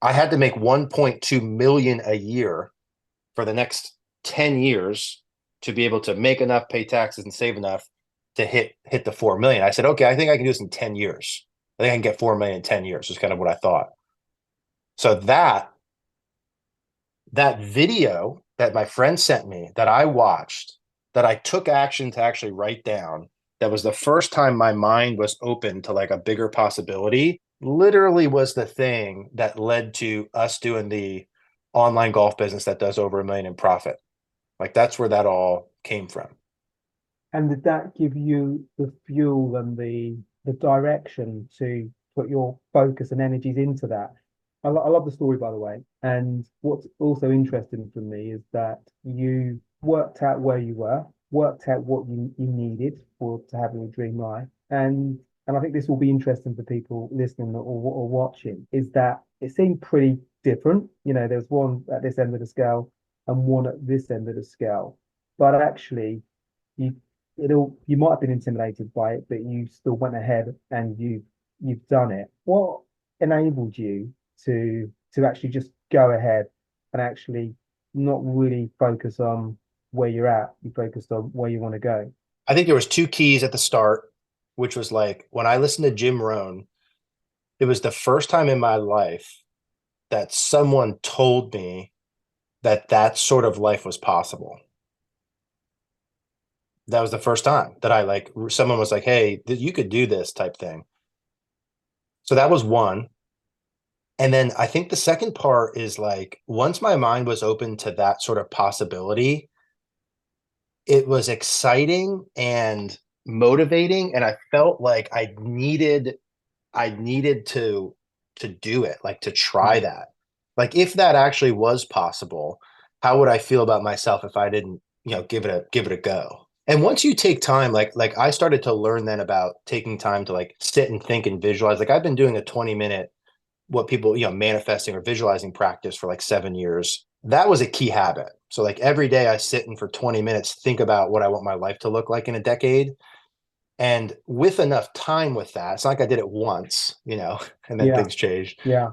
Speaker 3: I had to make 1.2 million a year for the next 10 years to be able to make enough, pay taxes, and save enough to hit the 4 million. I said, okay, I think I can do this in 10 years. I think I can get 4 million in 10 years, was kind of what I thought. So that video that my friend sent me, that I watched, that I took action to actually write down, that was the first time my mind was open to like a bigger possibility, literally was the thing that led to us doing the online golf business that does over $1 million in profit. Like that's where that all came from.
Speaker 2: And did that give you the fuel and the direction to put your focus and energies into that? I love the story, by the way. And what's also interesting for me is that you worked out where you were, worked out what you needed to have your dream life. And I think this will be interesting for people listening or watching, is that it seemed pretty different. There's one at this end of the scale and one at this end of the scale. But actually, you you might have been intimidated by it, but you still went ahead and you've done it. What enabled you to actually just go ahead and actually not really focus on where you're at? You focused on where you want to go.
Speaker 3: I think there was two keys at the start, which was like when I listened to Jim Rohn, it was the first time in my life that someone told me that sort of life was possible. That was the first time that I like, someone was like, hey, you could do this type thing. So that was one. And then I think the second part is like, once my mind was open to that sort of possibility, it was exciting and motivating. And I felt like I needed to do it, like to try that. Like if that actually was possible, how would I feel about myself if I didn't, give it a go? And once you take time, like I started to learn then about taking time to like sit and think and visualize. Like I've been doing a 20-minute, what people, manifesting or visualizing practice for like 7 years. That was a key habit. So like every day I sit and for 20 minutes, think about what I want my life to look like in a decade. And with enough time with that, it's not like I did it once, and then things changed.
Speaker 2: Yeah.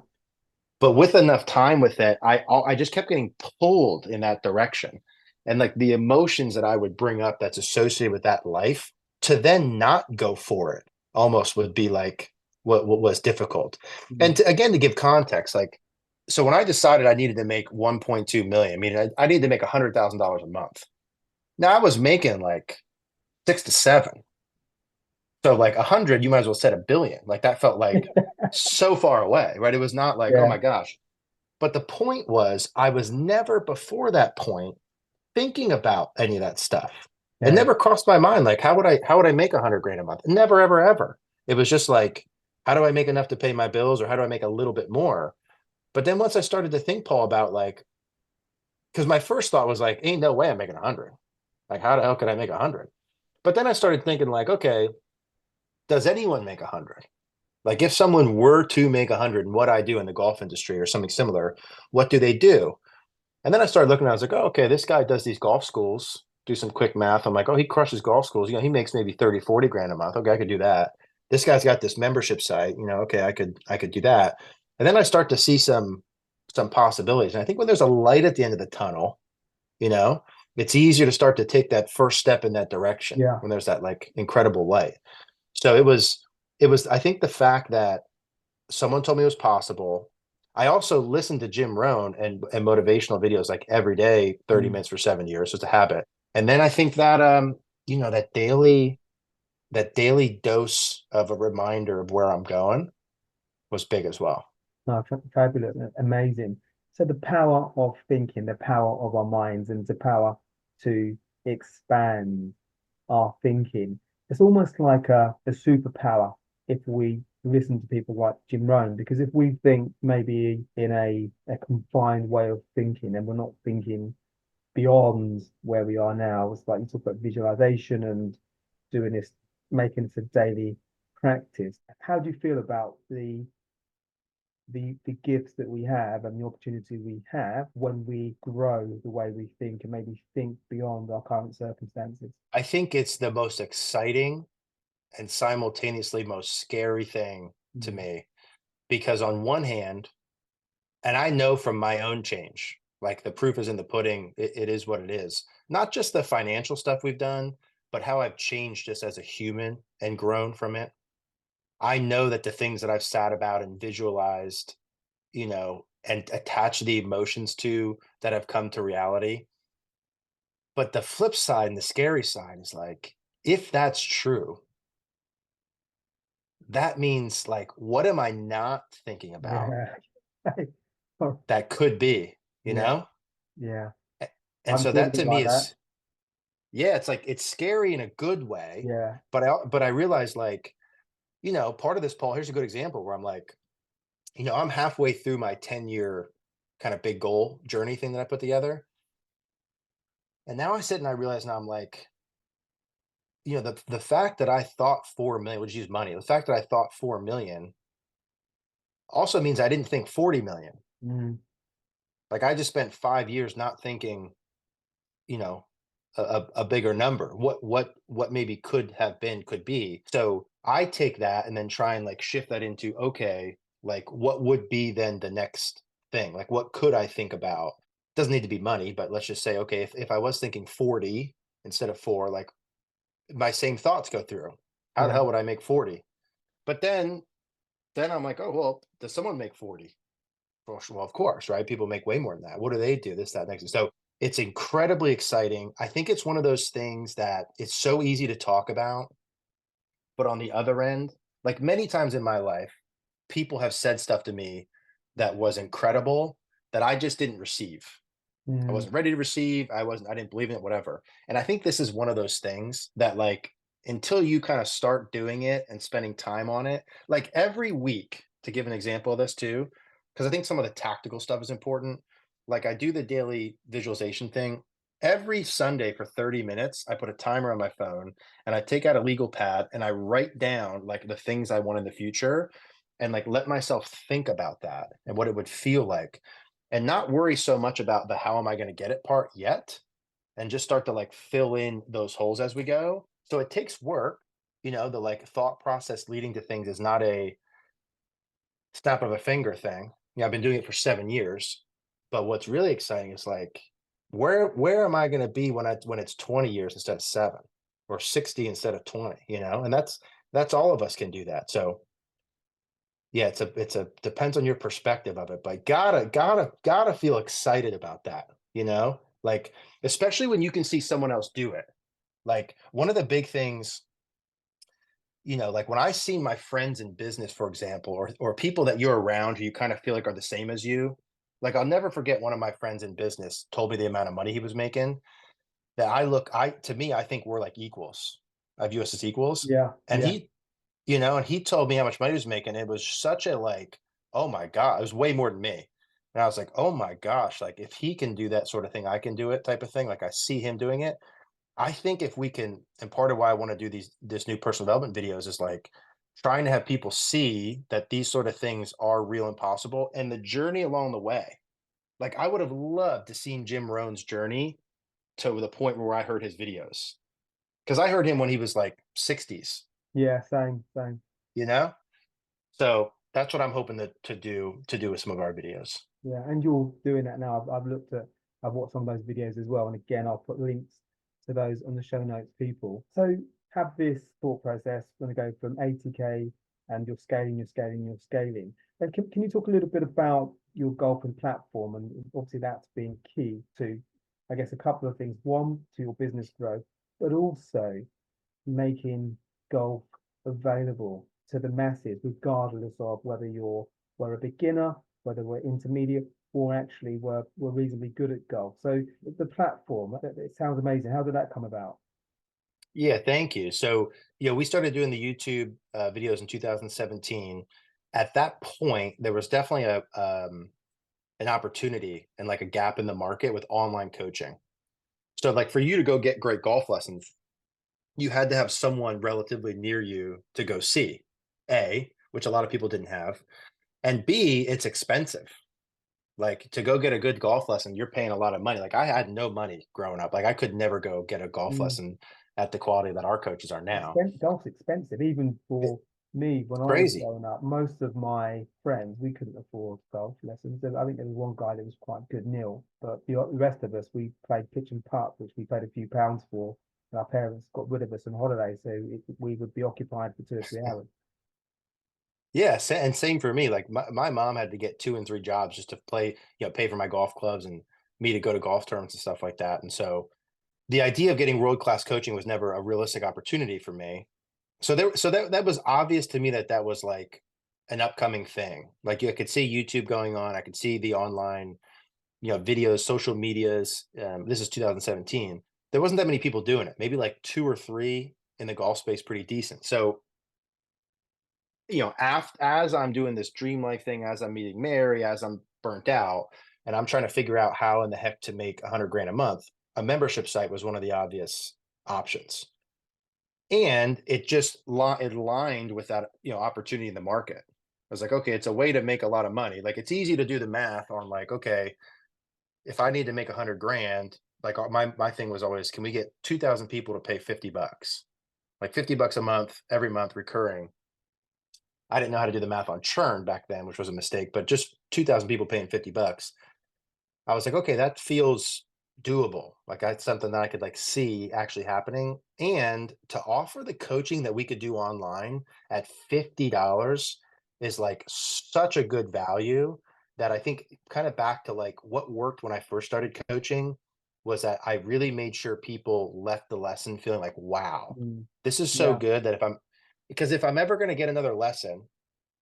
Speaker 3: But with enough time with it, I just kept getting pulled in that direction. And like the emotions that I would bring up that's associated with that life, to then not go for it almost would be like what was difficult. Mm-hmm. And again, to give context, like, so when I decided I needed to make 1.2 million, I mean, I needed to make $100,000 a month. Now I was making like 6 to 7. So like 100, you might as well set $1 billion. Like that felt like so far away, right? It was not like, oh my gosh. But the point was, I was never before that point thinking about any of that stuff. It never crossed my mind. Like, how would I make 100 grand a month? Never, ever, ever. It was just like, how do I make enough to pay my bills, or how do I make a little bit more? But then once I started to think, Paul, about like, because my first thought was like, ain't no way I'm making 100. Like, how the hell could I make 100? But then I started thinking like, okay, does anyone make 100? Like if someone were to make 100 and what I do in the golf industry or something similar, what do they do? And then I started looking, I was like, oh, okay, this guy does these golf schools, do some quick math. I'm like, oh, he crushes golf schools. He makes maybe 30, 40 grand a month. Okay, I could do that. This guy's got this membership site, okay, I could do that. And then I start to see some possibilities. And I think when there's a light at the end of the tunnel, you know, it's easier to start to take that first step in that direction
Speaker 2: Yeah.
Speaker 3: when there's that like incredible light. So it was, I think the fact that someone told me it was possible. I also listened to Jim Rohn and motivational videos like every day, 30
Speaker 2: Mm.
Speaker 3: minutes for 7 years. So it's a habit. And then I think that that daily dose of a reminder of where I'm going was big as well.
Speaker 2: No, fabulous, amazing. So the power of thinking, the power of our minds, and the power to expand our thinking. It's almost like a superpower if we listen to people like Jim Rohn, because if we think maybe in a confined way of thinking and we're not thinking beyond where we are now, it's like you talk about visualization and doing this, making this a daily practice. How do you feel about the gifts that we have and the opportunity we have when we grow the way we think and maybe think beyond our current circumstances?
Speaker 3: I think it's the most exciting and simultaneously most scary thing to
Speaker 2: Mm.
Speaker 3: me because on one hand, and I know from my own change, like the proof is in the pudding, it is what it is. Not just the financial stuff we've done, but how I've changed just as a human and grown from it. I know that the things that I've sat about and visualized, and attached the emotions to that have come to reality. But the flip side and the scary side is like, if that's true, that means like, what am I not thinking about
Speaker 2: Yeah. Oh,
Speaker 3: that could be, you
Speaker 2: yeah,
Speaker 3: know?
Speaker 2: yeah.
Speaker 3: A- And
Speaker 2: I'm
Speaker 3: so that
Speaker 2: feeling
Speaker 3: to me
Speaker 2: like that.
Speaker 3: is, yeah, it's like it's scary in a good way,
Speaker 2: Yeah.
Speaker 3: but I realize like, part of this, Paul, here's a good example where I'm like, I'm halfway through my 10-year kind of big goal journey thing that I put together. And now I sit and I realize now I'm like, the fact that I thought 4 million, which use money, the fact that I thought 4 million also means I didn't think 40 million.
Speaker 2: Mm.
Speaker 3: Like I just spent 5 years not thinking, you know, a bigger number. What maybe could have been could be. So I take that and then try and like shift that into okay, like what would be then the next thing? Like what could I think about? Doesn't need to be money, but let's just say, okay, if I was thinking 40 instead of four, like my same thoughts go through. How the
Speaker 2: Yeah.
Speaker 3: hell would I make 40? But then I'm like, oh well, does someone make 40? Well, of course, right? People make way more than that. What do they do? This, that, next. So it's incredibly exciting. I think it's one of those things that it's so easy to talk about, but on the other end, like many times in my life, people have said stuff to me that was incredible that I just didn't receive. I
Speaker 2: Mm.
Speaker 3: wasn't ready to receive. I didn't believe in it, whatever. And I think this is one of those things that like until you kind of start doing it and spending time on it, like every week, to give an example of this too, because I think some of the tactical stuff is important. Like I do the daily visualization thing. Every Sunday for 30 minutes, I put a timer on my phone and I take out a legal pad and I write down like the things I want in the future and like let myself think about that and what it would feel like and not worry so much about the how am I going to get it part yet and just start to like fill in those holes as we go. So it takes work, the like thought process leading to things is not a snap of a finger thing. I've been doing it for 7 years, but what's really exciting is like where am I going to be when it's 20 years instead of 7 or 60 instead of 20, and that's all of us can do that. So yeah, it's a depends on your perspective of it, but gotta feel excited about that, like especially when you can see someone else do it. Like one of the big things, like when I see my friends in business, for example, or people that you're around who you kind of feel like are the same as you. Like I'll never forget one of my friends in business told me the amount of money he was making that I to me, I think we're like equals. I view us as equals.
Speaker 2: Yeah.
Speaker 3: And
Speaker 2: Yeah.
Speaker 3: he told me how much money he was making. It was such a like, oh my God, it was way more than me. And I was like, oh my gosh, like if he can do that sort of thing, I can do it type of thing. Like I see him doing it. I think if we can, and part of why I want to do this new personal development videos is like trying to have people see that these sort of things are real and possible, and the journey along the way. Like, I would have loved to seen Jim Rohn's journey to the point where I heard his videos, because I heard him when he was like 60s,
Speaker 2: Yeah, same, same.
Speaker 3: you know? So that's what I'm hoping to do with some of our videos.
Speaker 2: Yeah, and you're doing that now. I've watched some of those videos as well. And again, I'll put links to those on the show notes, people. So have this thought process, going to go from 80K and you're scaling, you're scaling, you're scaling. And can you talk a little bit about your golfing platform? And obviously that's been key to, I guess, a couple of things. One, to your business growth, but also making golf available to the masses, regardless of whether we're a beginner, whether we're intermediate, or actually we're reasonably good at golf. So the platform, it sounds amazing. How did that come about?
Speaker 3: Yeah, thank you. So, we started doing the YouTube videos in 2017. At that point, there was definitely an opportunity and like a gap in the market with online coaching. So, like, for you to go get great golf lessons, you had to have someone relatively near you to go see, A, which a lot of people didn't have, and B, it's expensive. Like, to go get a good golf lesson, you're paying a lot of money. Like, I had no money growing up. Like, I could never go get a golf
Speaker 2: Mm.
Speaker 3: lesson at the quality that our coaches are now.
Speaker 2: Golf's expensive, even
Speaker 3: It's
Speaker 2: for me when I was
Speaker 3: crazy.
Speaker 2: growing up. Most of my friends, we couldn't afford golf lessons. I think there was one guy that was quite good, Neil, but the rest of us, we played pitch and putt, which we paid a few pounds for. And our parents got rid of us on holiday, so we would be occupied for 2 or 3 hours.
Speaker 3: Yeah, and same for me. Like, my mom had to get 2 and 3 jobs just to play, pay for my golf clubs and me to go to golf tournaments and stuff like that. And so the idea of getting world-class coaching was never a realistic opportunity for me. So that was obvious to me that that was like an upcoming thing. Like, I could see YouTube going on. I could see the online, videos, social medias. This is 2017. There wasn't that many people doing it. Maybe like two or three in the golf space, pretty decent. So, as I'm doing this dream life thing, as I'm meeting Mary, as I'm burnt out, and I'm trying to figure out how in the heck to make 100 grand a month, a membership site was one of the obvious options. And it aligned with that, opportunity in the market. I was like, okay, it's a way to make a lot of money. Like, it's easy to do the math on, like, okay, if I need to make 100 grand, like, my thing was always, can we get 2,000 people to pay $50? Like, $50 a month, every month, recurring. I didn't know how to do the math on churn back then, which was a mistake, but just 2,000 people paying $50. I was like, okay, that feels doable. Like, that's something that I could, like, see actually happening. And to offer the coaching that we could do online at $50 is like such a good value, that I think, kind of back to like what worked when I first started coaching, was that I really made sure people left the lesson feeling like, wow,
Speaker 2: Mm.
Speaker 3: this is so
Speaker 2: Yeah.
Speaker 3: good that if I'm ever going to get another lesson,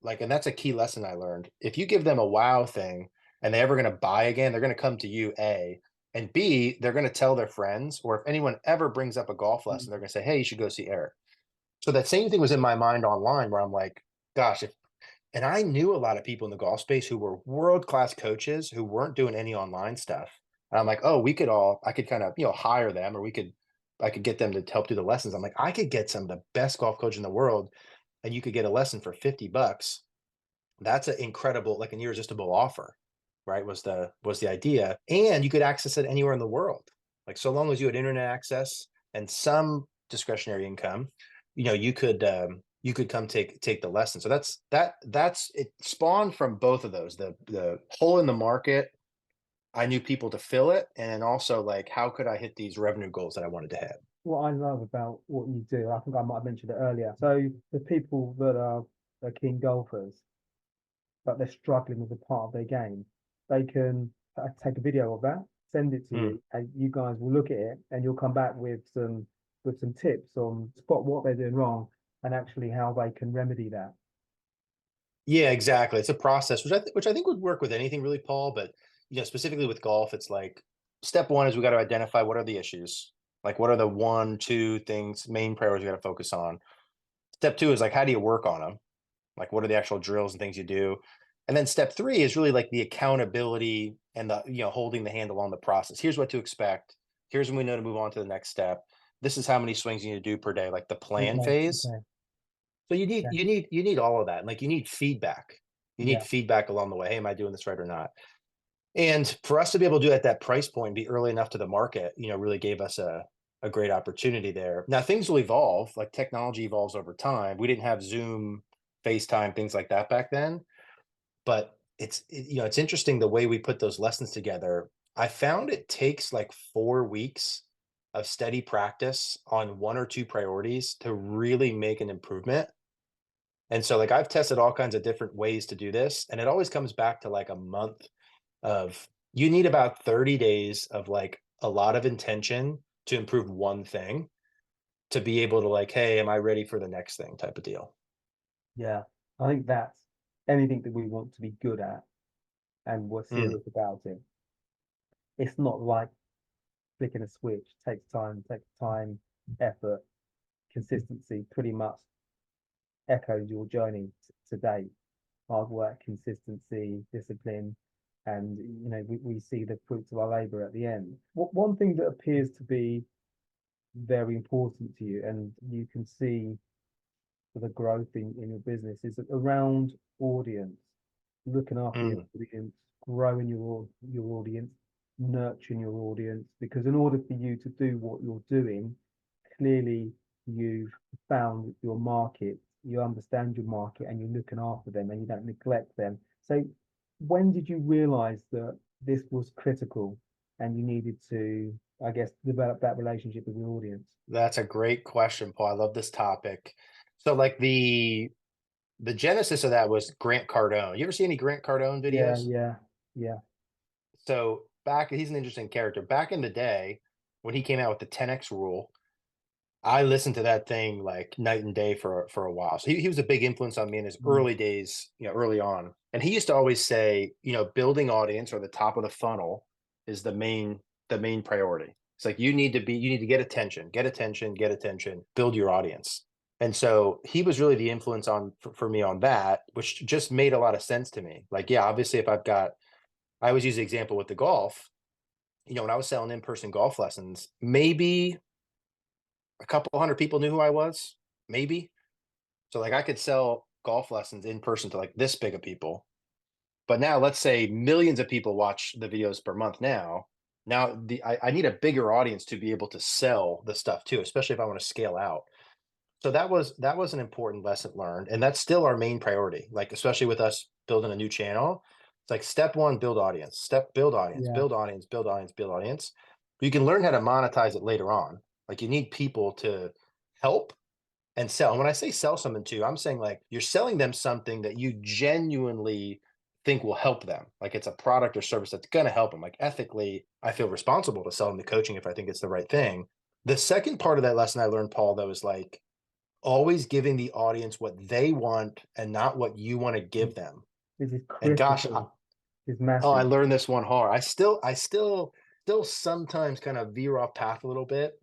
Speaker 3: like, and that's a key lesson I learned. If you give them a wow thing and they're ever going to buy again, they're going to come to you, A, and B, they're going to tell their friends, or if anyone ever brings up a golf
Speaker 2: Mm.
Speaker 3: lesson, they're going to say, hey, you should go see Eric. So that same thing was in my mind online, where I'm like, gosh, and I knew a lot of people in the golf space who were world-class coaches who weren't doing any online stuff. And I'm like, oh, I could kind of, hire them, or I could get them to help do the lessons. I'm like, I could get some of the best golf coaches in the world, and you could get a lesson for $50. That's an incredible, like, an irresistible offer, right? Was the idea. And you could access it anywhere in the world. Like, so long as you had internet access and some discretionary income, you could come take the lesson. So that's it spawned from both of those. The hole in the market, I knew people to fill it, and also, like, how could I hit these revenue goals that I wanted to hit?
Speaker 2: What I love about what you do, I think I might have mentioned it earlier. So the people that are keen golfers, but they're struggling with a part of their game, they can take a video of that, send it to
Speaker 3: Mm.
Speaker 2: you, and you guys will look at it, and you'll come back with some tips on spot what they're doing wrong and actually how they can remedy that.
Speaker 3: Yeah, exactly. It's a process, which I think would work with anything really, Paul. But, specifically with golf, it's like, step one is we got to identify what are the issues. Like, what are the one, two things, main priorities we got to focus on. Step two is like, how do you work on them? Like, what are the actual drills and things you do? And then step three is really like the accountability and the, holding the handle on the process. Here's what to expect. Here's when we know to move on to the next step. This is how many swings you need to do per day, like the plan
Speaker 2: Okay,
Speaker 3: phase.
Speaker 2: okay.
Speaker 3: So
Speaker 2: Yeah.
Speaker 3: you need all of that. And like you need feedback. You need
Speaker 2: Yeah.
Speaker 3: feedback along the way. Hey, am I doing this right or not? And for us to be able to do it at that price point, be early enough to the market, really gave us a great opportunity there. Now things will evolve, like technology evolves over time. We didn't have Zoom, FaceTime, things like that back then. But it's interesting the way we put those lessons together. I found it takes like 4 weeks of steady practice on one or two priorities to really make an improvement. And so like I've tested all kinds of different ways to do this, and it always comes back to like a month of you need about 30 days of like a lot of intention to improve one thing to be able to like, hey, am I ready for the next thing type of deal.
Speaker 2: Yeah. I think that's anything that we want to be good at and we're
Speaker 3: Mm,
Speaker 2: serious about it. It's not like flicking a switch. Takes time, effort, consistency, pretty much echoes your journey to date. Hard work, consistency, discipline, and we see the fruits of our labor at the end. One thing that appears to be very important to you, and you can see for the growth in your business, is around audience, looking after your
Speaker 3: mm.
Speaker 2: audience, growing your audience, nurturing your audience. Because in order for you to do what you're doing, clearly you've found your market, you understand your market, and you're looking after them, and you don't neglect them. So, when did you realize that this was critical, and you needed to, I guess, develop that relationship with your audience?
Speaker 3: That's a great question, Paul. I love this topic. So like the genesis of that was Grant Cardone. You ever see any Grant Cardone
Speaker 2: Yeah,
Speaker 3: videos?
Speaker 2: yeah, yeah,
Speaker 3: So he's an interesting character. Back in the day, when he came out with the 10x rule, I listened to that thing like night and day for a while. So he was a big influence on me in his
Speaker 2: mm,
Speaker 3: early days, early on. And he used to always say, building audience or the top of the funnel is the main priority. It's like you need to get attention, get attention, build your audience. And so he was really the influence for me on that, which just made a lot of sense to me. Like, yeah, obviously if I always use the example with the golf, when I was selling in-person golf lessons, maybe a couple hundred people knew who I was, maybe. So like I could sell golf lessons in person to like this big of people. But now let's say millions of people watch the videos per month now. Now I need a bigger audience to be able to sell the stuff too, especially if I want to scale out. So that was an important lesson learned. And that's still our main priority. Like especially with us building a new channel. It's like step one, build audience. Build audience,
Speaker 2: yeah,
Speaker 3: build audience, build audience, build audience. You can learn how to monetize it later on. Like you need people to help and sell. And when I say sell something too, I'm saying like you're selling them something that you genuinely think will help them. Like it's a product or service that's going to help them. Like ethically, I feel responsible to sell them the coaching if I think it's the right thing. The second part of that lesson I learned, Paul, though, is like always giving the audience what they want and not what you want to give them.
Speaker 2: this is
Speaker 3: And gosh,
Speaker 2: critical. It's
Speaker 3: I
Speaker 2: massive.
Speaker 3: learned this one hard. I still sometimes kind of veer off path a little bit.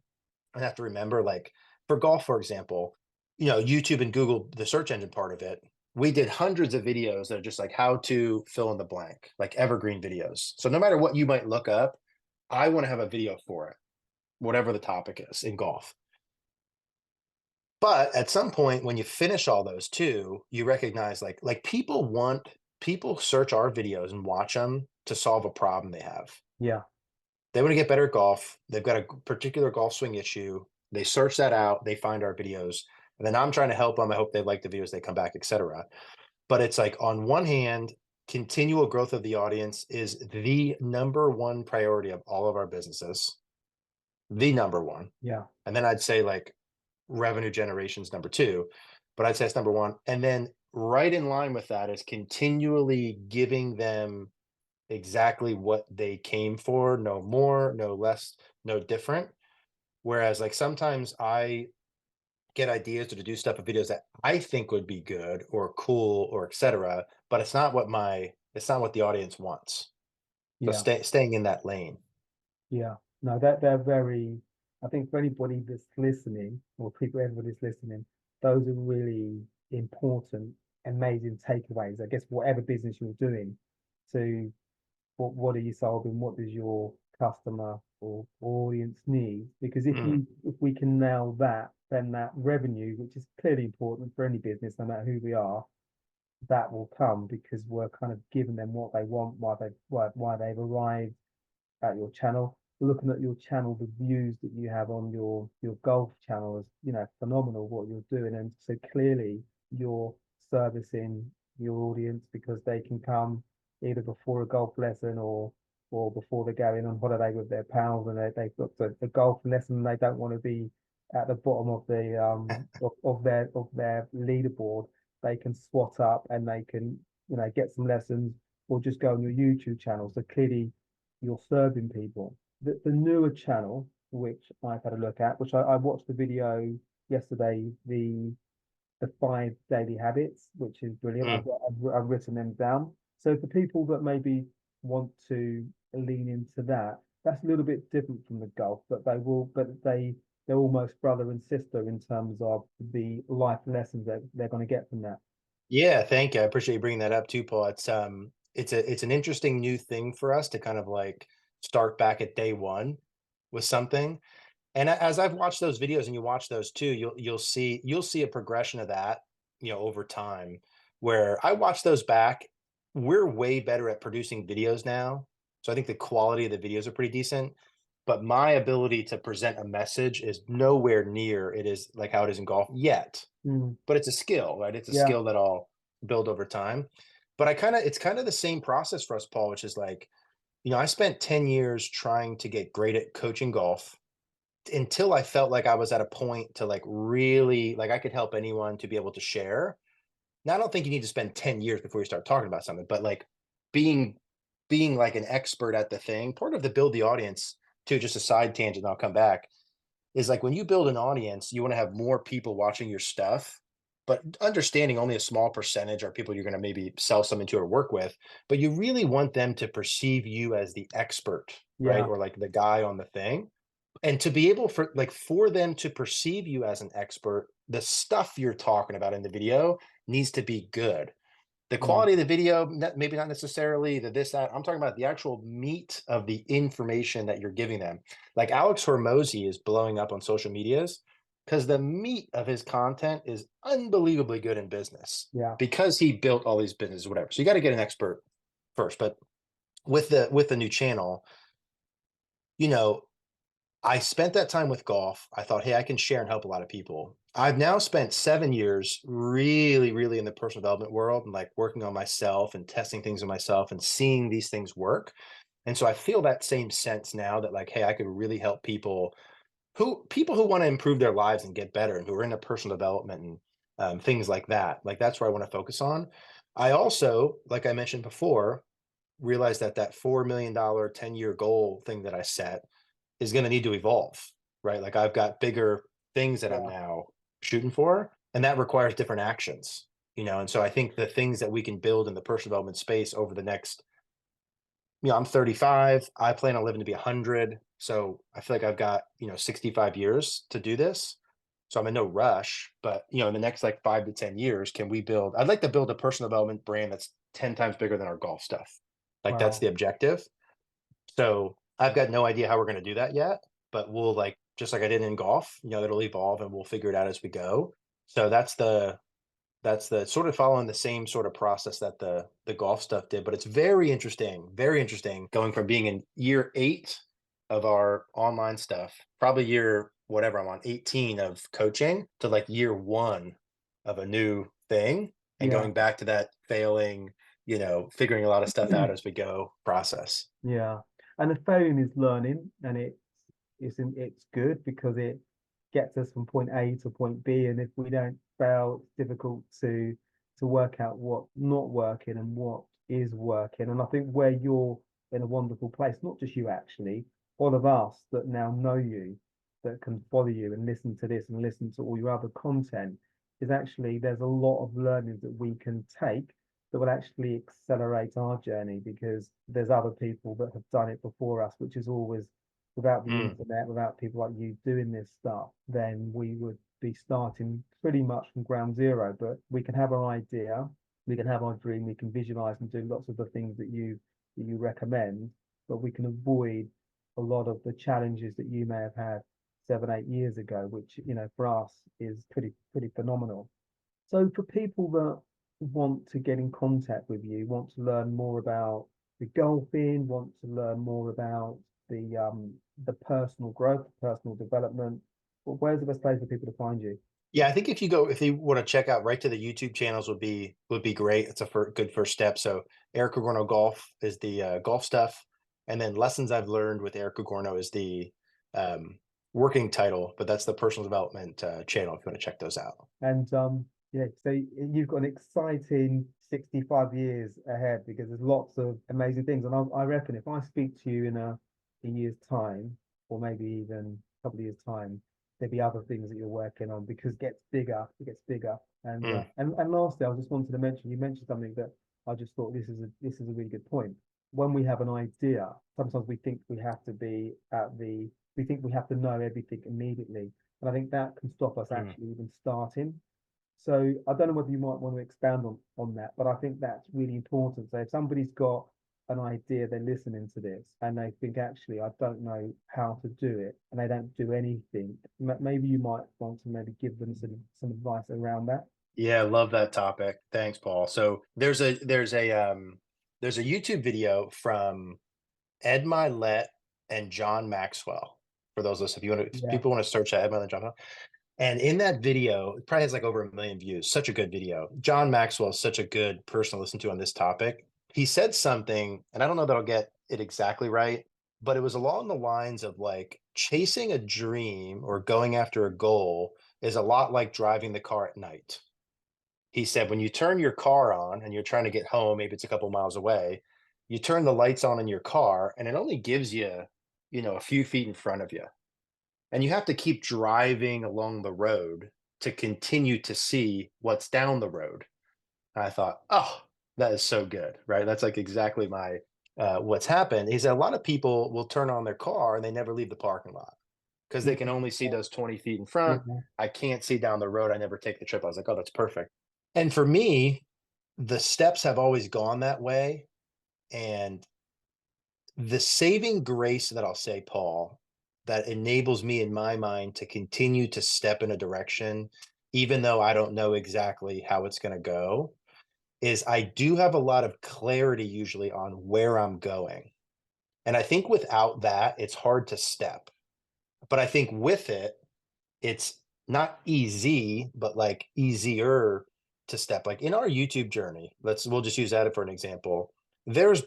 Speaker 3: I have to remember, like for golf, for example, YouTube and Google, the search engine part of it, we did hundreds of videos that are just like how to fill in the blank, like evergreen videos. So no matter what you might look up, I want to have a video for it, whatever the topic is in golf. But at some point, when you finish all those too, you recognize like people search our videos and watch them to solve a problem they have.
Speaker 2: Yeah,
Speaker 3: They want to get better at golf. They've got a particular golf swing issue. They search that out. They find our videos. And then I'm trying to help them. I hope they like the videos. They come back, etc. But it's like on one hand, continual growth of the audience is the number one priority of all of our businesses. The number one.
Speaker 2: yeah,
Speaker 3: And then I'd say like revenue generation is number two. But I'd say it's number one. And then right in line with that is continually giving them exactly what they came for, no more, no less, no different. Whereas like sometimes I get ideas to do stuff with videos that I think would be good or cool or etc. But it's not what the audience wants. So
Speaker 2: yeah,
Speaker 3: staying in that lane.
Speaker 2: yeah. No, that they're very, I think for anybody that's listening, or people, everybody's listening, those are really important, amazing takeaways. I guess whatever business you're doing, to what are you solving? What does your customer or audience need? Because if
Speaker 3: Mm,
Speaker 2: we can nail that, then that revenue, which is clearly important for any business, no matter who we are, that will come because we're kind of giving them what they want, why they've arrived at your channel. Looking at your channel, the views that you have on your golf channel is, phenomenal what you're doing. And so clearly you're servicing your audience because they can come either before a golf lesson or before they're going on holiday with their pals, and they've got a golf lesson and they don't want to be at the bottom of the of their leaderboard. They can swat up and they can get some lessons or just go on your YouTube channel. So clearly you're serving people. The newer channel, which I've had a look at, which I watched the video yesterday, the 5 daily habits, which is brilliant. I've written them down. So for people that maybe want to lean into that, that's a little bit different from the golf, but they're almost brother and sister in terms of the life lessons that they're going to get from that.
Speaker 3: Yeah, thank you. I appreciate you bringing that up too, Paul. It's an interesting new thing for us to kind of like start back at day one with something. And as I've watched those videos, and you watch those too, you'll see a progression of that, over time. Where I watch those back, we're way better at producing videos now. So I think the quality of the videos are pretty decent. But my ability to present a message is nowhere near it is like how it is in golf yet. But it's a skill, right? It's a skill that I'll build over time. But it's kind of the same process for us, Paul, which is like, I spent 10 years trying to get great at coaching golf until I felt like I was at a point to like really like I could help anyone to be able to share. Now, I don't think you need to spend 10 years before you start talking about something, but like being like an expert at the thing, part of the build the audience too, just a side tangent, I'll come back, is like when you build an audience, you want to have more people watching your stuff, but understanding only a small percentage are people you're going to maybe sell something to or work with, but you really want them to perceive you as the expert, right? Or like the guy on the thing. And to be able for them to perceive you as an expert, the stuff you're talking about in the video needs to be good. The quality of the video, maybe not necessarily that. I'm talking about the actual meat of the information that you're giving them. Like Alex Hormozy is blowing up on social medias because the meat of his content is unbelievably good in business.
Speaker 2: Yeah.
Speaker 3: Because he built all these businesses, whatever. So you got to get an expert first. But with the new channel, I spent that time with golf. I thought, hey, I can share and help a lot of people. I've now spent 7 years really, really in the personal development world and like working on myself and testing things on myself and seeing these things work. And so I feel that same sense now that like, hey, I could really help people who want to improve their lives and get better and who are into personal development and things like that. Like that's where I want to focus on. I also, like I mentioned before, realized that $4 million 10-year goal thing that I set is going to need to evolve, right? Like I've got bigger things that I'm now shooting for, and that requires different actions, And so I think the things that we can build in the personal development space over the next, I'm 35. I plan on living to be 100. So I feel like I've got, 65 years to do this. So I'm in no rush, but in the next like 5 to 10 years, I'd like to build a personal development brand that's 10 times bigger than our golf stuff. Like that's the objective. So I've got no idea how we're going to do that yet, but we'll just like I did in golf, it'll evolve and we'll figure it out as we go. So that's the sort of following the same sort of process that the golf stuff did, but it's very interesting going from being in year 8 of our online stuff, probably year, whatever I'm on 18 of coaching to like year 1 of a new thing and going back to that failing, figuring a lot of stuff out as we go process.
Speaker 2: Yeah. And the failing is learning, and it's good because it gets us from point A to point B. And if we don't fail, it's difficult to work out what's not working and what is working. And I think where you're in a wonderful place, not just you actually, all of us that now know you, that can follow you and listen to this and listen to all your other content, is actually there's a lot of learnings that we can take that will actually accelerate our journey because there's other people that have done it before us, which is always, without the internet, without people like you doing this stuff, then we would be starting pretty much from ground zero. But we can have our idea, we can have our dream, we can visualize and do lots of the things that you recommend, but we can avoid a lot of the challenges that you may have had 7, 8 years ago, which, for us is pretty phenomenal. So for people that want to get in contact with you, want to learn more about the golfing, want to learn more about the personal growth, personal development, well, where's the best place for people to find you?
Speaker 3: Yeah, I think if you want to check out right to the YouTube channels would be great. It's a good first step. So Eric Cogorno Golf is the golf stuff, and then Lessons I've Learned with Eric Cogorno is the working title, but that's the personal development channel if you want to check those out.
Speaker 2: And yeah, so you've got an exciting 65 years ahead because there's lots of amazing things. And I reckon if I speak to you in a year's time, or maybe even a couple of years' time, there'll be other things that you're working on because it gets bigger. And and lastly, I just wanted to mention, you mentioned something that I just thought this is a really good point. When we have an idea, sometimes we think we have to we think we have to know everything immediately. And I think that can stop us actually even starting. So I don't know whether you might want to expand on that, but I think that's really important. So if somebody's got an idea, they're listening to this and they think, actually, I don't know how to do it, and they don't do anything, maybe you might want to maybe give them some advice around that.
Speaker 3: Yeah, I love that topic. Thanks, Paul. So there's a YouTube video from Ed Milet and John Maxwell. For those listeners, if people want to search Ed Milet and John, and in that video, it probably has like over 1 million views. Such a good video. John Maxwell is such a good person to listen to on this topic. He said something, and I don't know that I'll get it exactly right, but it was along the lines of like chasing a dream or going after a goal is a lot like driving the car at night. He said, when you turn your car on and you're trying to get home, maybe it's a couple miles away, you turn the lights on in your car and it only gives you, a few feet in front of you. And you have to keep driving along the road to continue to see what's down the road. And I thought, oh, that is so good, right? That's like exactly my what's happened. He said a lot of people will turn on their car and they never leave the parking lot because they can only see those 20 feet in front. I can't see down the road. I never take the trip. I was like, oh, that's perfect. And for me, the steps have always gone that way. And the saving grace that I'll say, Paul, that enables me in my mind to continue to step in a direction, even though I don't know exactly how it's going to go, is I do have a lot of clarity usually on where I'm going. And I think without that, it's hard to step. But I think with it, it's not easy, but like easier to step. Like in our YouTube journey, we'll just use that for an example. There's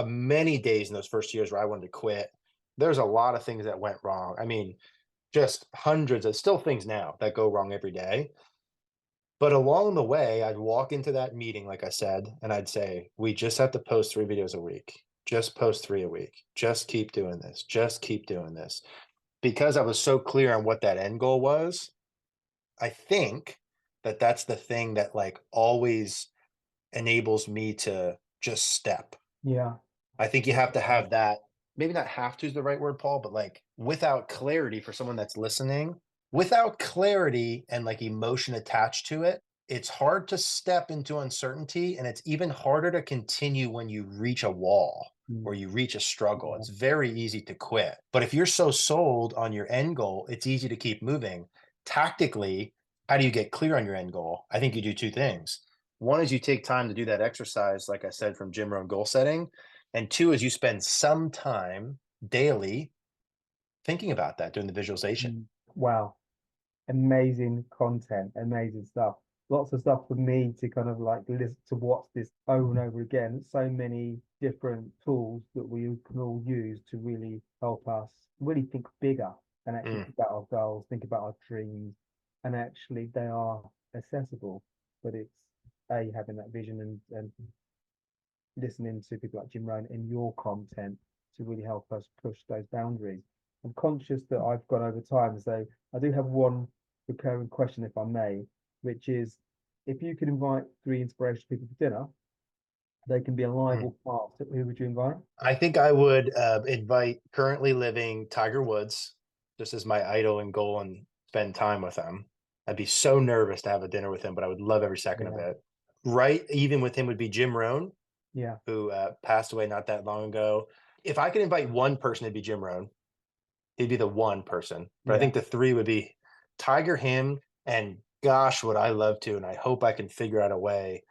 Speaker 3: many days in those first years where I wanted to quit. There's a lot of things that went wrong. I mean, just hundreds of still things now that go wrong every day. But along the way, I'd walk into that meeting, like I said, and I'd say, we just have to post 3 videos a week. Just post 3 a week. Just keep doing this. Just keep doing this. Because I was so clear on what that end goal was, I think that that's the thing that like always enables me to just step.
Speaker 2: Yeah.
Speaker 3: I think you have to have that, maybe not have to is the right word, Paul, but like without clarity for someone that's listening, without clarity and like emotion attached to it, it's hard to step into uncertainty. And it's even harder to continue when you reach a wall or you reach a struggle. It's very easy to quit. But if you're so sold on your end goal, it's easy to keep moving. Tactically, how do you get clear on your end goal? I think you do 2 things. One is you take time to do that exercise, like I said, from Jim Rohn goal setting. And 2 is you spend some time daily thinking about that, doing the visualization.
Speaker 2: Wow. Amazing content, amazing stuff. Lots of stuff for me to kind of like listen to watch this over and over again. So many different tools that we can all use to really help us really think bigger and actually think about our goals, think about our dreams, and actually they are accessible. But it's having that vision and listening to people like Jim Rohn in your content to really help us push those boundaries. I'm conscious that I've gone over time, so I do have one recurring question, if I may, which is if you could invite 3 inspirational people for dinner, they can be alive or past. Who would you invite?
Speaker 3: I think I would invite currently living Tiger Woods, just as my idol and goal, and spend time with him. I'd be so nervous to have a dinner with him, but I would love every second of it. Right, even with him would be Jim Rohn, who passed away not that long ago. If I could invite one person, it'd be Jim Rohn. He'd be the one person. But I
Speaker 2: Yeah.
Speaker 3: think the three would be Tiger, him, and gosh, would I love to, and I hope I can figure out a way,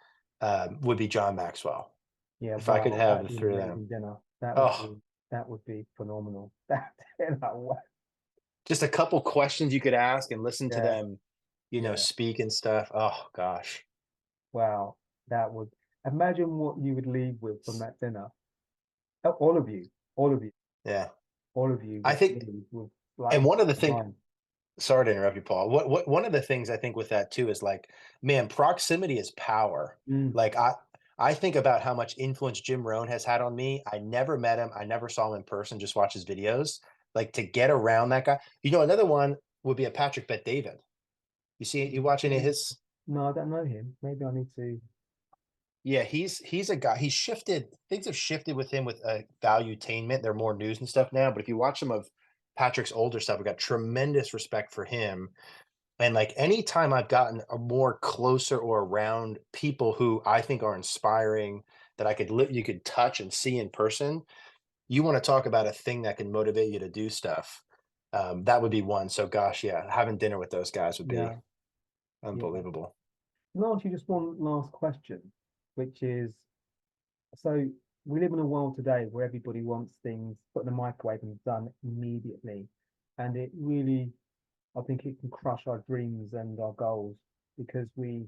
Speaker 3: would be John Maxwell.
Speaker 2: Yeah,
Speaker 3: If I could
Speaker 2: wow,
Speaker 3: have
Speaker 2: that'd
Speaker 3: the
Speaker 2: be an
Speaker 3: three of them.
Speaker 2: amazing dinner.
Speaker 3: Oh,
Speaker 2: That would be phenomenal. That dinner, wow.
Speaker 3: just a couple questions you could ask and listen to
Speaker 2: Yeah,
Speaker 3: them,
Speaker 2: yeah,
Speaker 3: speak and stuff. Oh gosh.
Speaker 2: wow. That would imagine what you would leave with from that dinner. Oh, all of you, all of you,
Speaker 3: Yeah.
Speaker 2: all of you
Speaker 3: I
Speaker 2: would
Speaker 3: think,
Speaker 2: leave with like
Speaker 3: and one of the things,
Speaker 2: mine.
Speaker 3: sorry to interrupt you, Paul. What one of the things I think with that too is like, man, proximity is power.
Speaker 2: Mm,
Speaker 3: Like I think about how much influence Jim Rohn has had on me. I never met him. I never saw him in person, just watch his videos. Like to get around that guy. Another one would be a Patrick Bet David. You watch any of his?
Speaker 2: no, I don't know him. Maybe I need to.
Speaker 3: Yeah, he's a guy. He's shifted. Things have shifted with him with valuetainment. They're more news and stuff now. But if you watch some of Patrick's older stuff, I've got tremendous respect for him. And like anytime I've gotten a more closer or around people who I think are inspiring that I could you could touch and see in person, you want to talk about a thing that can motivate you to do stuff. That would be one. So gosh, yeah, having dinner with those guys would be
Speaker 2: Yeah, yeah.
Speaker 3: unbelievable.
Speaker 2: Can I ask you just one last question, which is, so we live in a world today where everybody wants things put in the microwave and done immediately. And it really, I think it can crush our dreams and our goals because we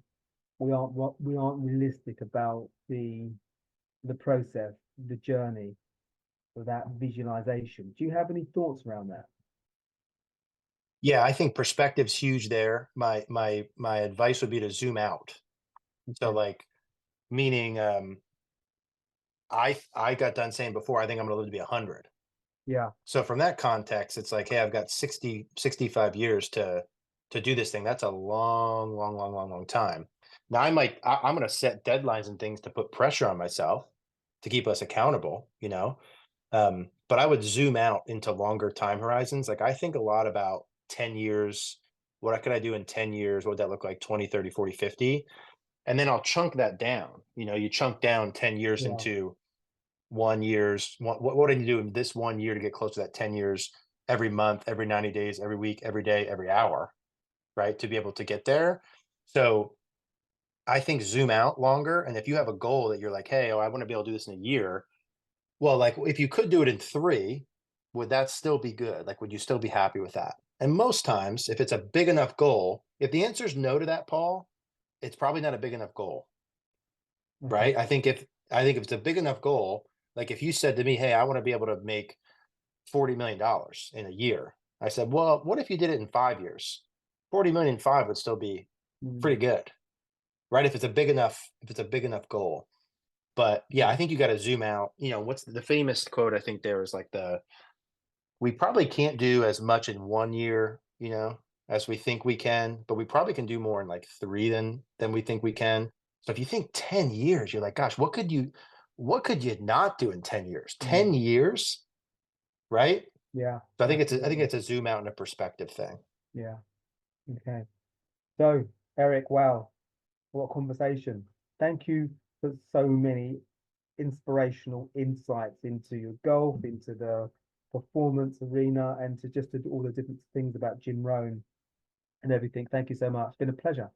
Speaker 2: aren't realistic about the process, the journey, that visualization. Do you have any thoughts around that?
Speaker 3: Yeah, I think perspective's huge there. My advice would be to zoom out. So
Speaker 2: Okay.
Speaker 3: like meaning I got done saying before I think I'm gonna live to be 100.
Speaker 2: Yeah,
Speaker 3: So from that context, it's like, hey, I've got 65 years to do this thing. That's a long, long, long, long, long time. Now I'm gonna set deadlines and things to put pressure on myself to keep us accountable, but I would zoom out into longer time horizons. Like I think a lot about 10 years. What could I do in 10 years? What would that look like? 20, 30, 40, 50? And then I'll chunk that down. You chunk down 10 years
Speaker 2: yeah,
Speaker 3: into 1 year's. What did you do in this 1 year to get close to that 10 years every month, every 90 days, every week, every day, every hour, right? To be able to get there. So I think zoom out longer. And if you have a goal that you're like, hey, I want to be able to do this in a year. Well, like if you could do it in 3, would that still be good? Like, would you still be happy with that? And most times, if it's a big enough goal, if the answer is no to that, Paul, it's probably not a big enough goal,
Speaker 2: okay,
Speaker 3: right? I think if it's a big enough goal, like if you said to me, hey, I want to be able to make $40 million in a year. I said, well, what if you did it in 5 years? 40 million in 5 would still be
Speaker 2: mm,
Speaker 3: pretty good, right? If it's a big enough goal. But yeah,
Speaker 2: yeah,
Speaker 3: I think you got to zoom out. What's the famous quote? I think there is like we probably can't do as much in 1 year, as we think we can, but we probably can do more in like 3 than we think we can. So if you think 10 years, you're like, gosh, what could you not do in 10 years?
Speaker 2: mm,
Speaker 3: 10 years, right?
Speaker 2: yeah,
Speaker 3: So I think
Speaker 2: absolutely,
Speaker 3: it's a zoom out and a perspective thing.
Speaker 2: yeah, okay. So, Eric, wow, what a conversation. Thank you for so many inspirational insights into your golf, into the performance arena, and to just all the different things about Jim Rohn and everything. Thank you so much. It's been a pleasure.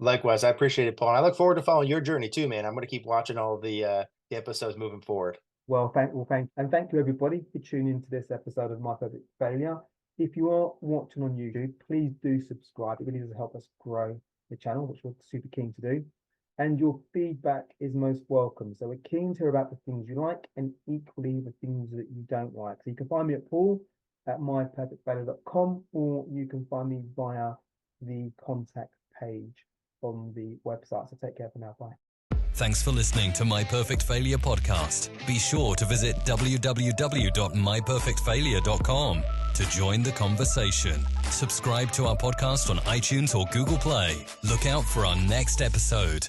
Speaker 3: Likewise, I appreciate it, Paul. And I look forward to following your journey too, man. I'm going to keep watching all of the episodes moving forward.
Speaker 2: Thank you everybody for tuning into this episode of My Perfect Failure. If you are watching on YouTube, please do subscribe. It really does help us grow the channel, which we're super keen to do. And your feedback is most welcome. So we're keen to hear about the things you like and equally the things that you don't like. So you can find me at Paul at myperfectfailure.com, or you can find me via the contact page on the website. So take care for now. Bye.
Speaker 1: Thanks for listening to My Perfect Failure podcast. Be sure to visit www.myperfectfailure.com to join the conversation. Subscribe to our podcast on iTunes or Google Play. Look out for our next episode.